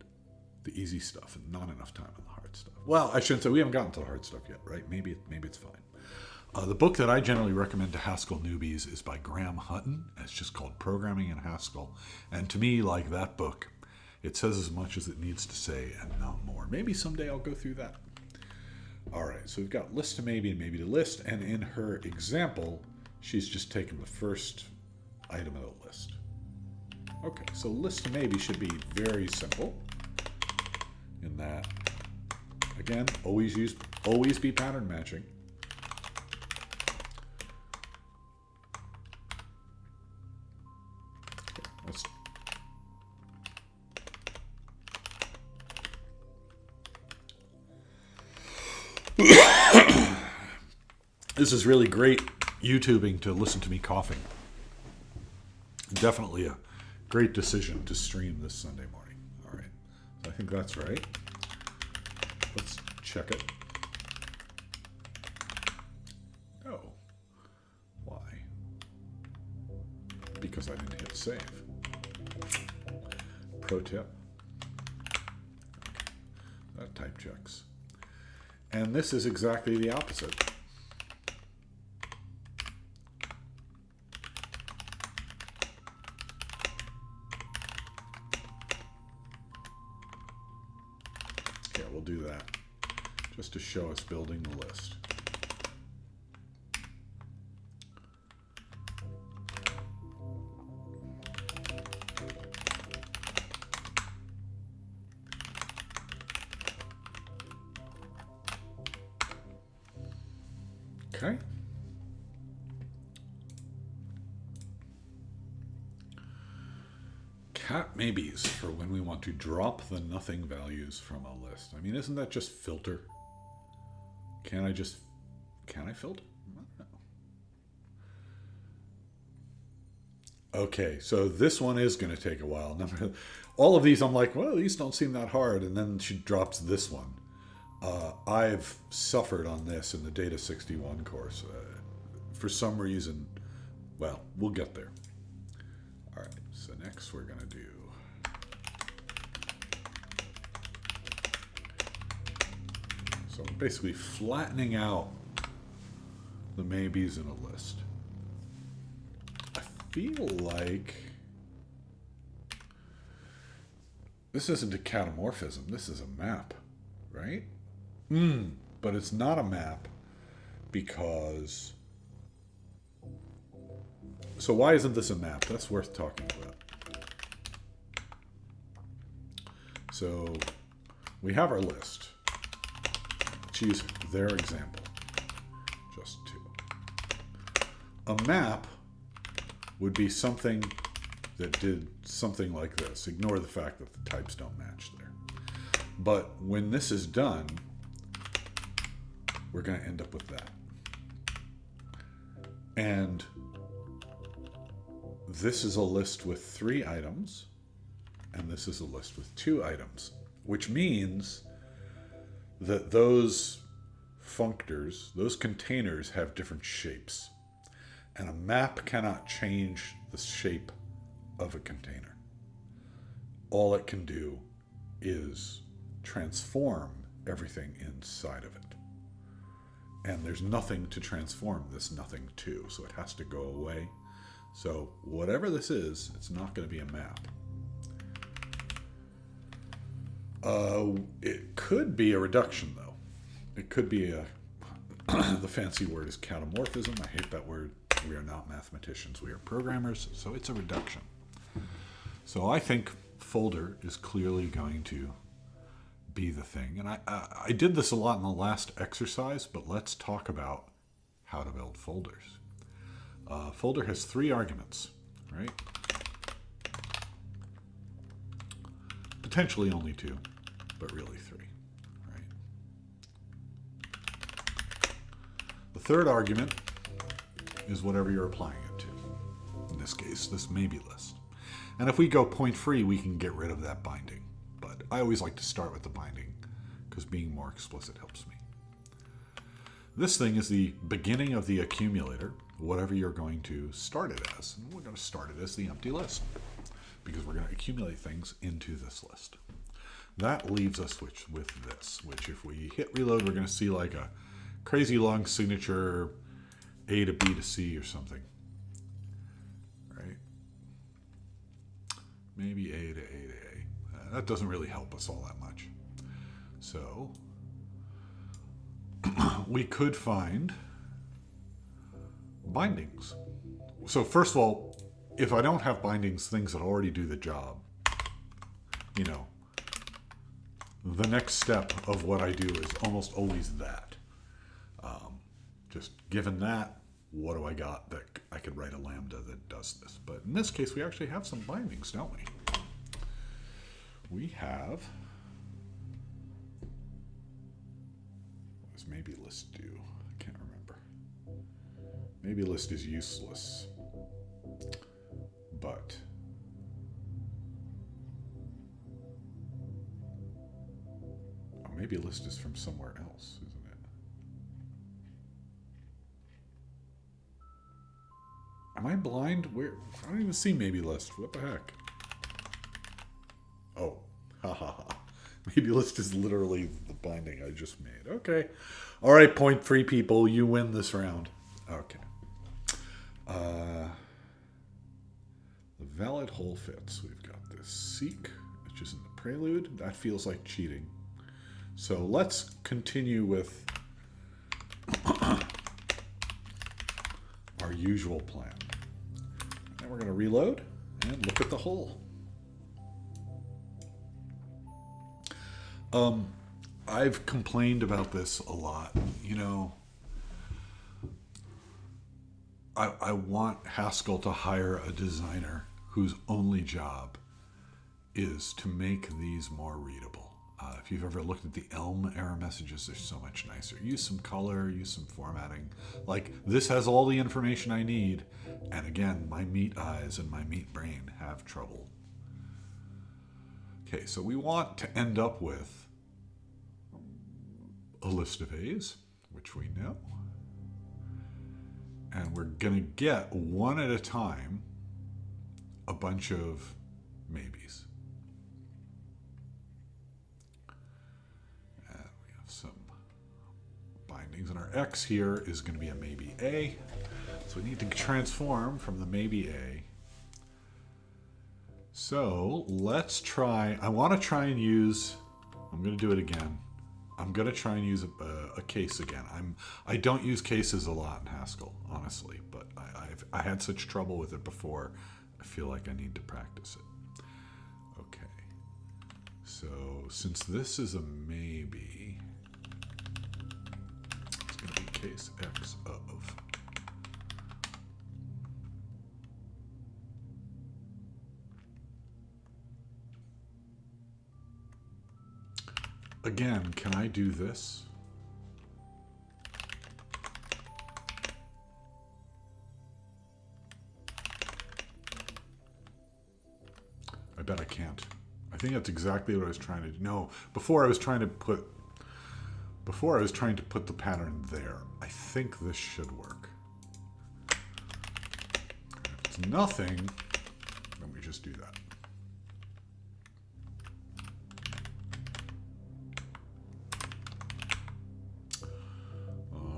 the easy stuff and not enough time on the hard stuff. Well, I shouldn't say we haven't gotten to the hard stuff yet, right? Maybe it's fine. The book that I generally recommend to Haskell newbies is by Graham Hutton. It's just called Programming in Haskell. And to me, like that book, it says as much as it needs to say and not more. Maybe someday I'll go through that. All right, so we've got list to maybe and maybe to list. And in her example, she's just taken the first item of the list. Okay, so list to maybe should be very simple in that, again, always be pattern matching. This is really great YouTubing to listen to me coughing. Definitely a great decision to stream this Sunday morning. All right, so I think that's right. Let's check it. Oh, why? Because I didn't hit save. Pro tip. Okay. That type checks. And this is exactly the opposite. Yeah, we'll do that just to show us building the list. Okay. Cat maybes for when we want to drop the nothing values from a list. I mean, isn't that just filter? Can I filter? I don't know. Okay, so this one is going to take a while. All of these, I'm like, well, these don't seem that hard. And then she drops this one. I've suffered on this in the Data 61 course. For some reason, well, we'll get there. All right, so next we're going to do so basically flattening out the maybes in a list. I feel like this isn't a catamorphism, this is a map, right? But it's not a map because... So why isn't this a map? That's worth talking about. So we have our list. Let's use their example. Just two. A map would be something that did something like this. Ignore the fact that the types don't match there. But when this is done, we're going to end up with that. And this is a list with 3 items, and this is a list with 2 items, which means that those functors, those containers, have different shapes. And a map cannot change the shape of a container. All it can do is transform everything inside of it. And there's nothing to transform this nothing to, so it has to go away. So whatever this is, it's not going to be a map. It could be a reduction, though. It could be a... the fancy word is catamorphism. I hate that word. We are not mathematicians. We are programmers, so it's a reduction. So I think folder is clearly going to be the thing. And I did this a lot in the last exercise, but let's talk about how to build folders. Folder has 3 arguments, right? Potentially only 2, but really 3, right? The third argument is whatever you're applying it to. In this case, this maybe list. And if we go point free, we can get rid of that binding. But I always like to start with the binding because being more explicit helps me. This thing is the beginning of the accumulator, whatever you're going to start it as. And we're going to start it as the empty list because we're going to accumulate things into this list. That leaves us with this, which if we hit reload, we're going to see like a crazy long signature A to B to C or something. Right? Maybe A to A to A. That doesn't really help us all that much. So we could find bindings. So first of all, if I don't have bindings, things that already do the job, you know, the next step of what I do is almost always that. Just given that, what do I got that I could write a lambda that does this? But in this case, we actually have some bindings, don't we? We have... What does maybe list do? I can't remember. Maybe list is useless. But... Oh, maybe list is from somewhere else, isn't it? Am I blind? Where? I don't even see maybe list. What the heck? Oh, ha ha ha. Maybe list is literally the binding I just made. Okay. All right, point free people. You win this round. Okay. The valid hole fits. We've got this seek, which is in the prelude. That feels like cheating. So let's continue with our usual plan. And we're going to reload and look at the hole. I've complained about this a lot. You know, I want Haskell to hire a designer whose only job is to make these more readable. If you've ever looked at the Elm error messages, they're so much nicer. Use some color, use some formatting. Like, this has all the information I need. And again, my meat eyes and my meat brain have trouble. Okay, so we want to end up with a list of A's, which we know. And we're going to get, one at a time, a bunch of maybes. And we have some bindings. And our X here is going to be a maybe A. So we need to transform from the maybe A. So let's try, I want to try and use, I'm going to do it again. I'm going to try and use a case again. I don't use cases a lot in Haskell, honestly, but I had such trouble with it before. I feel like I need to practice it. Okay. So since this is a maybe, it's going to be case X of. Again, can I do this? I bet I can't. I think that's exactly what I was trying to do. No, before I was trying to put the pattern there. I think this should work. If it's nothing, then we just do that.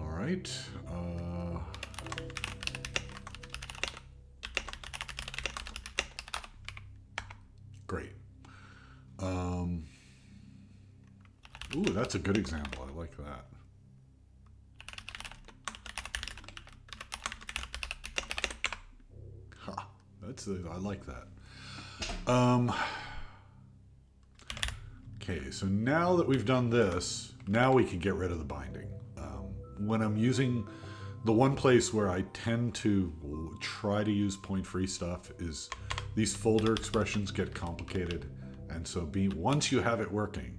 Right. Great. Ooh, that's a good example. I like that. Ha, I like that. Okay, so now that we've done this, now we can get rid of the binding. When I'm using, the one place where I tend to try to use point-free stuff is these folder expressions get complicated. And so once you have it working,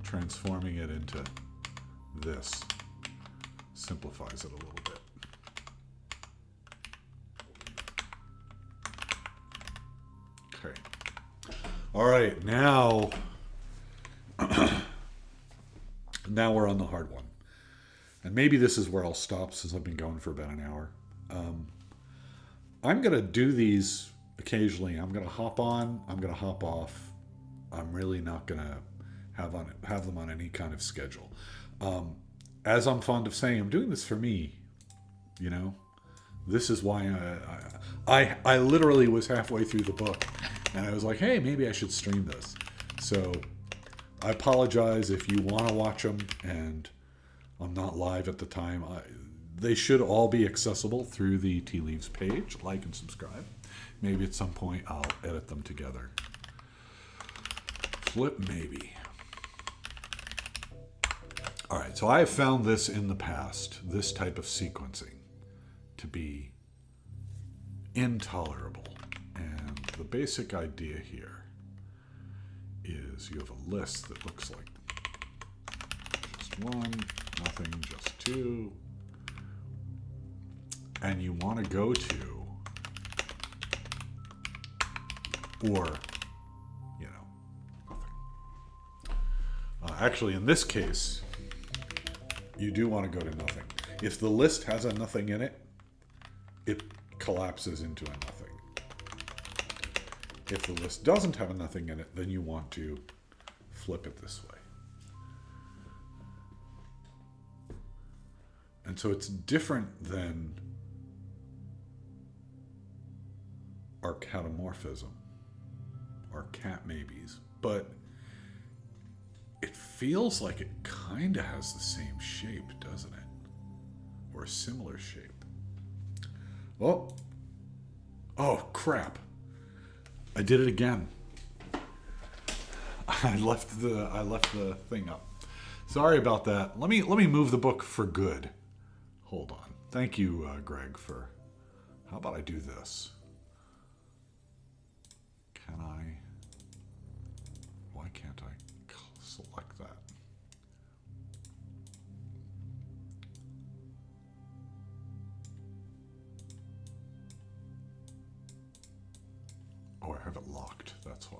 transforming it into this simplifies it a little bit. Okay. All right, now, now we're on the hard one. And maybe this is where I'll stop since I've been going for about an hour. I'm going to do these occasionally. I'm going to hop on. I'm going to hop off. I'm really not going to have them on any kind of schedule. As I'm fond of saying, I'm doing this for me. You know, this is why I literally was halfway through the book, and I was like, hey, maybe I should stream this. So I apologize if you want to watch them, and I'm not live at the time. They should all be accessible through the Tea Leaves page. Like and subscribe. Maybe at some point I'll edit them together. Flip maybe. All right, so I have found this in the past, this type of sequencing, to be intolerable. And the basic idea here is you have a list that looks like just one, nothing, just two, and you want to go to, or, you know, nothing. Actually, in this case, you do want to go to nothing. If the list has a nothing in it, it collapses into a nothing. If the list doesn't have a nothing in it, then you want to flip it this way. And so it's different than our catamorphism, our cat maybes, but it feels like it kind of has the same shape, doesn't it? Or a similar shape. Oh. Oh, crap. I did it again. I left the thing up. Sorry about that. Let me move the book for good. Hold on. Thank you, Greg, for... How about I do this? Can I... Why can't I select that? Oh, I have it locked. That's why.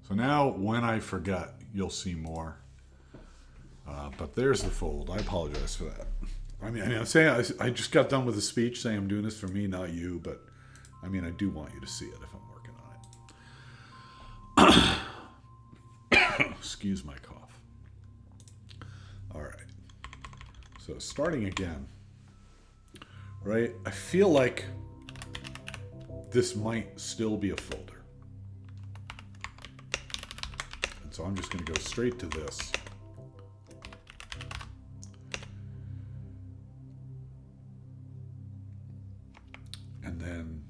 So now, when I forget, you'll see more. But there's the fold. I apologize for that. I mean, I'm saying I just got done with a speech saying I'm doing this for me, not you. But I mean, I do want you to see it if I'm working on it. Excuse my cough. All right. So starting again, right? I feel like this might still be a folder. So I'm just going to go straight to this. And then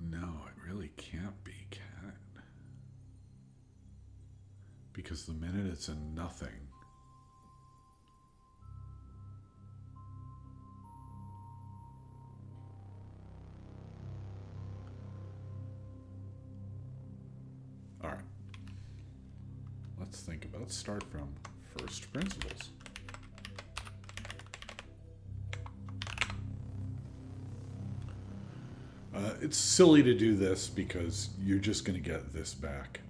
no, it really can't be, can it? Because the minute it's in nothing, let's start from first principles. It's silly to do this because you're just going to get this back.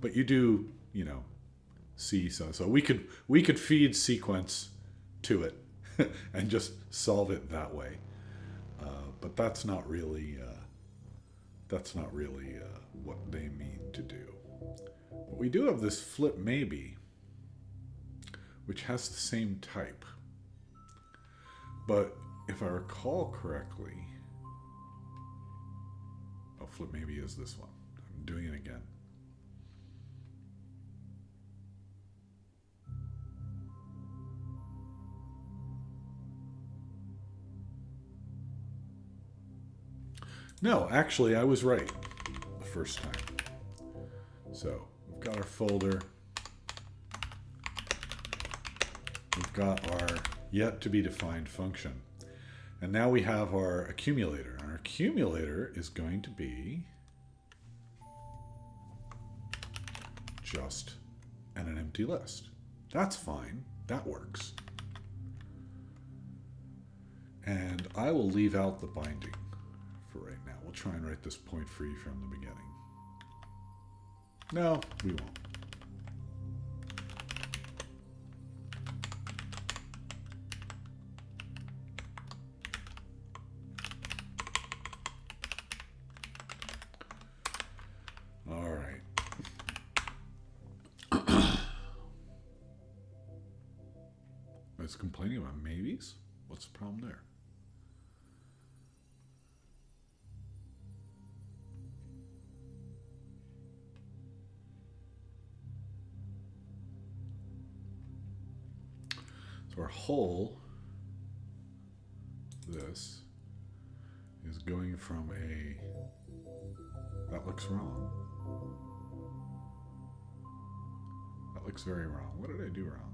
But you do, you know, see, so we could feed sequence to it and just solve it that way. But that's not really what they mean to do. But we do have this flip maybe, which has the same type. But if I recall correctly, oh, flip maybe is this one. I'm doing it again. No, actually, I was right the first time. So we've got our folder. We've got our yet to be defined function. And now we have our accumulator. Our accumulator is going to be just an empty list. That's fine. That works. And I will leave out the binding for right now. We'll try and write this point free from the beginning. No, we won't. All right. It's complaining about maybes? What's the problem there? So our whole, this, is going from a, that looks wrong. That looks very wrong. What did I do wrong?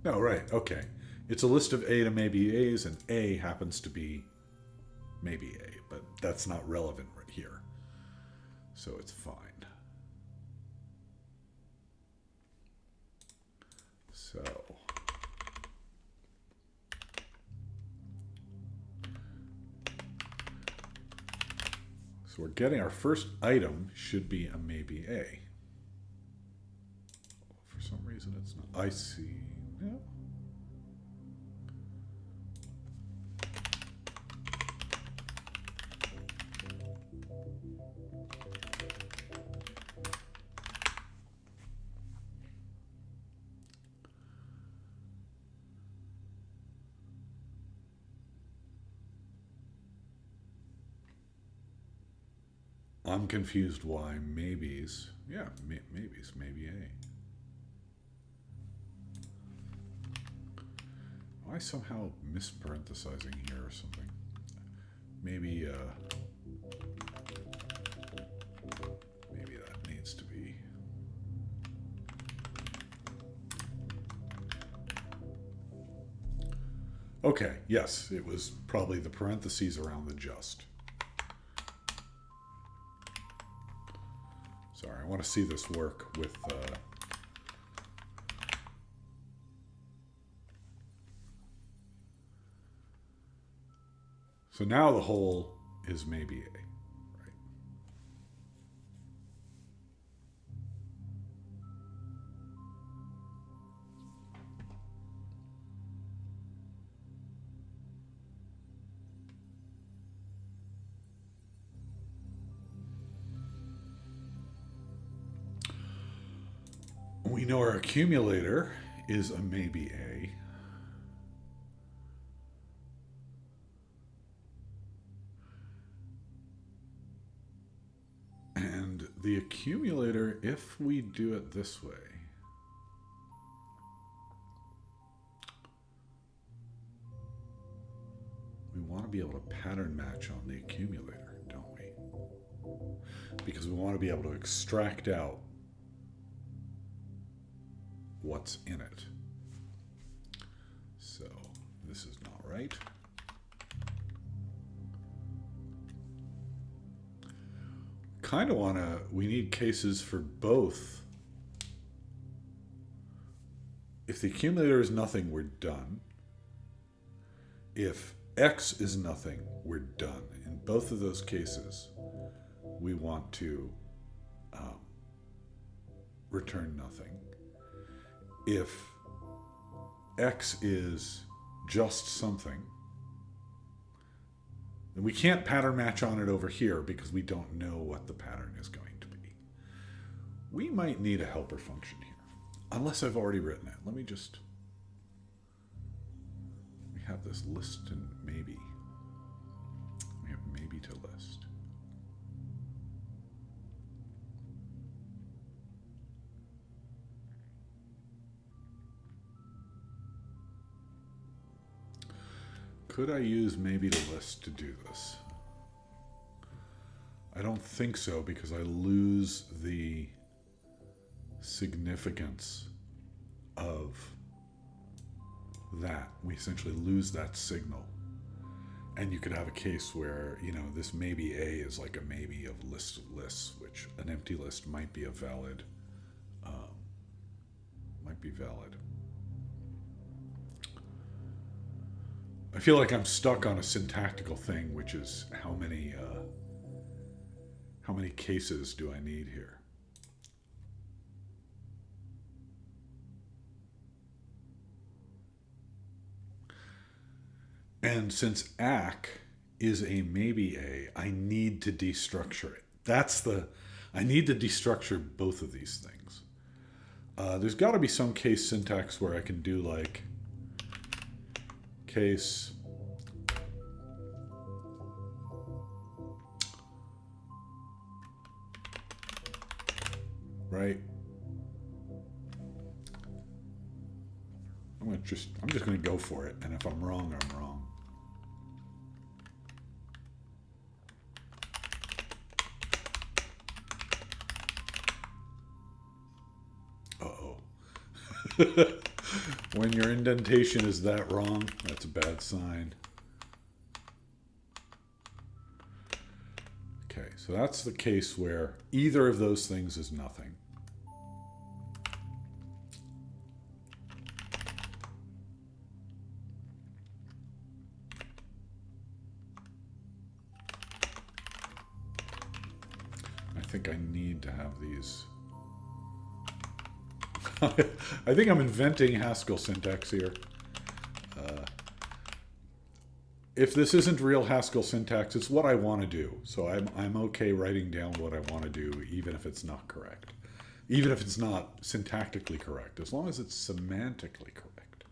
No, right, okay. It's a list of A to maybe A's, and A happens to be maybe A, but that's not relevant right here. So it's fine. So we're getting our first item should be a maybe A. For some reason it's not. I see. No. I'm confused why maybes. Yeah, maybes, maybe A. Am I somehow misparenthesizing here or something? Maybe, maybe that needs to be. Okay, yes, it was probably the parentheses around the just. Sorry, I want to see this work with... So now the whole is maybe A, right? We know our accumulator is a maybe A. And the accumulator, if we do it this way, we want to be able to pattern match on the accumulator, don't we? Because we want to be able to extract out what's in it. So this is not right. Kind of want to, we need cases for both. If the accumulator is nothing, we're done. If X is nothing, we're done. In both of those cases, we want to return nothing. If X is just something, then we can't pattern match on it over here because we don't know what the pattern is going to be. We might need a helper function here, unless I've already written it. Let me just, we have this list and maybe. We have maybe to list. Could I use maybe to list to do this? I don't think so because I lose the significance of that. We essentially lose that signal. And you could have a case where, you know, this maybe A is like a maybe of list of lists, which an empty list might be a valid, I feel like I'm stuck on a syntactical thing, which is how many cases do I need here? And since ACK is a maybe A, I need to destructure it. I need to destructure both of these things. There's got to be some case syntax where I can do like case right. I'm just going to go for it, and if I'm wrong, I'm wrong. Uh-oh. When your indentation is that wrong, that's a bad sign. Okay, so that's the case where either of those things is nothing. I think I need to have these. I think I'm inventing Haskell syntax here. If this isn't real Haskell syntax, it's what I want to do. So I'm okay writing down what I want to do, even if it's not correct. Even if it's not syntactically correct, as long as it's semantically correct.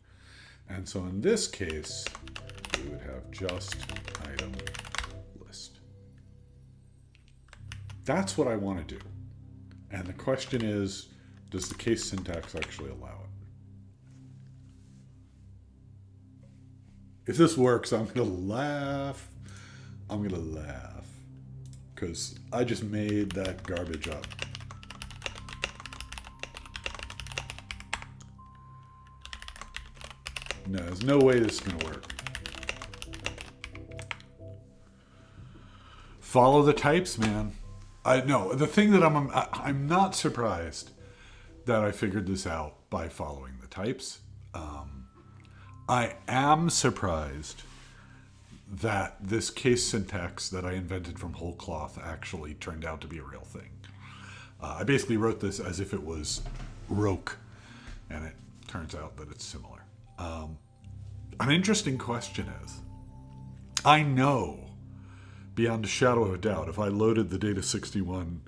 And so in this case, we would have just item list. That's what I want to do. And the question is, does the case syntax actually allow it? If this works, I'm going to laugh. I'm going to laugh. Because I just made that garbage up. No, there's no way this is going to work. Follow the types, man. I know. The thing that I'm not surprised that I figured this out by following the types. I am surprised that this case syntax that I invented from whole cloth actually turned out to be a real thing. I basically wrote this as if it was roque, and it turns out that it's similar. An interesting question is, I know beyond a shadow of a doubt, if I loaded the Data 61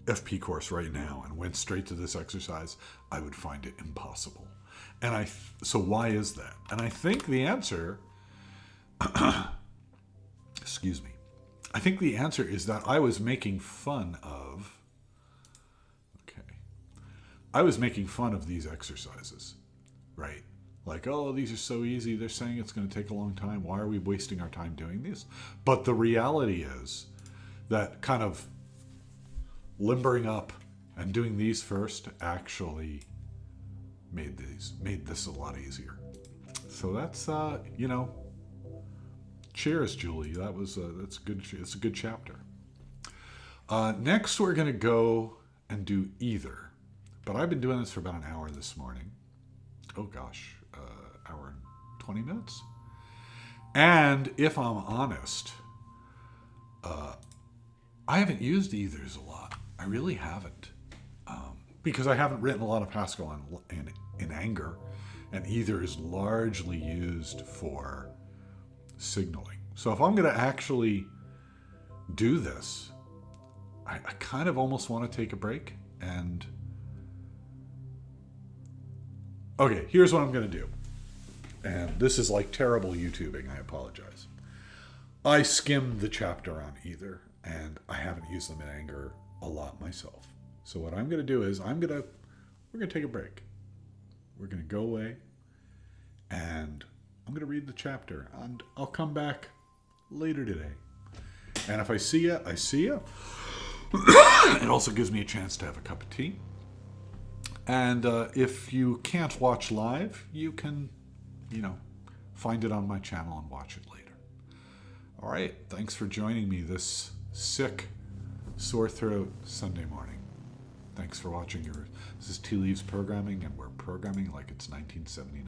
FP course right now and went straight to this exercise, I would find it impossible. And so why is that? And I think the answer, excuse me, I think the answer is that I was making fun of, I was making fun of these exercises, right? Like, oh, these are so easy. They're saying it's going to take a long time. Why are we wasting our time doing these? But the reality is that kind of limbering up and doing these first actually made this a lot easier. So that's cheers, Julie. That's good. It's a good chapter. Next, we're going to go and do either. But I've been doing this for about an hour this morning. Oh gosh, hour and 20 minutes. And if I'm honest, I haven't used ethers a lot. I really haven't. Because I haven't written a lot of Haskell in anger, and either is largely used for signaling. So if I'm going to actually do this, I kind of almost want to take a break. And okay, here's what I'm going to do. And this is like terrible YouTubing. I apologize. I skimmed the chapter on either, and I haven't used them in anger a lot myself. So what I'm going to do is we're going to take a break. We're going to go away, and I'm going to read the chapter, and I'll come back later today. And if I see you, I see you. It also gives me a chance to have a cup of tea. And if you can't watch live, you can, find it on my channel and watch it later. All right. Thanks for joining me this sick, sore throat Sunday morning. Thanks for watching. This is Tea Leaves Programming, and we're programming like it's 1979.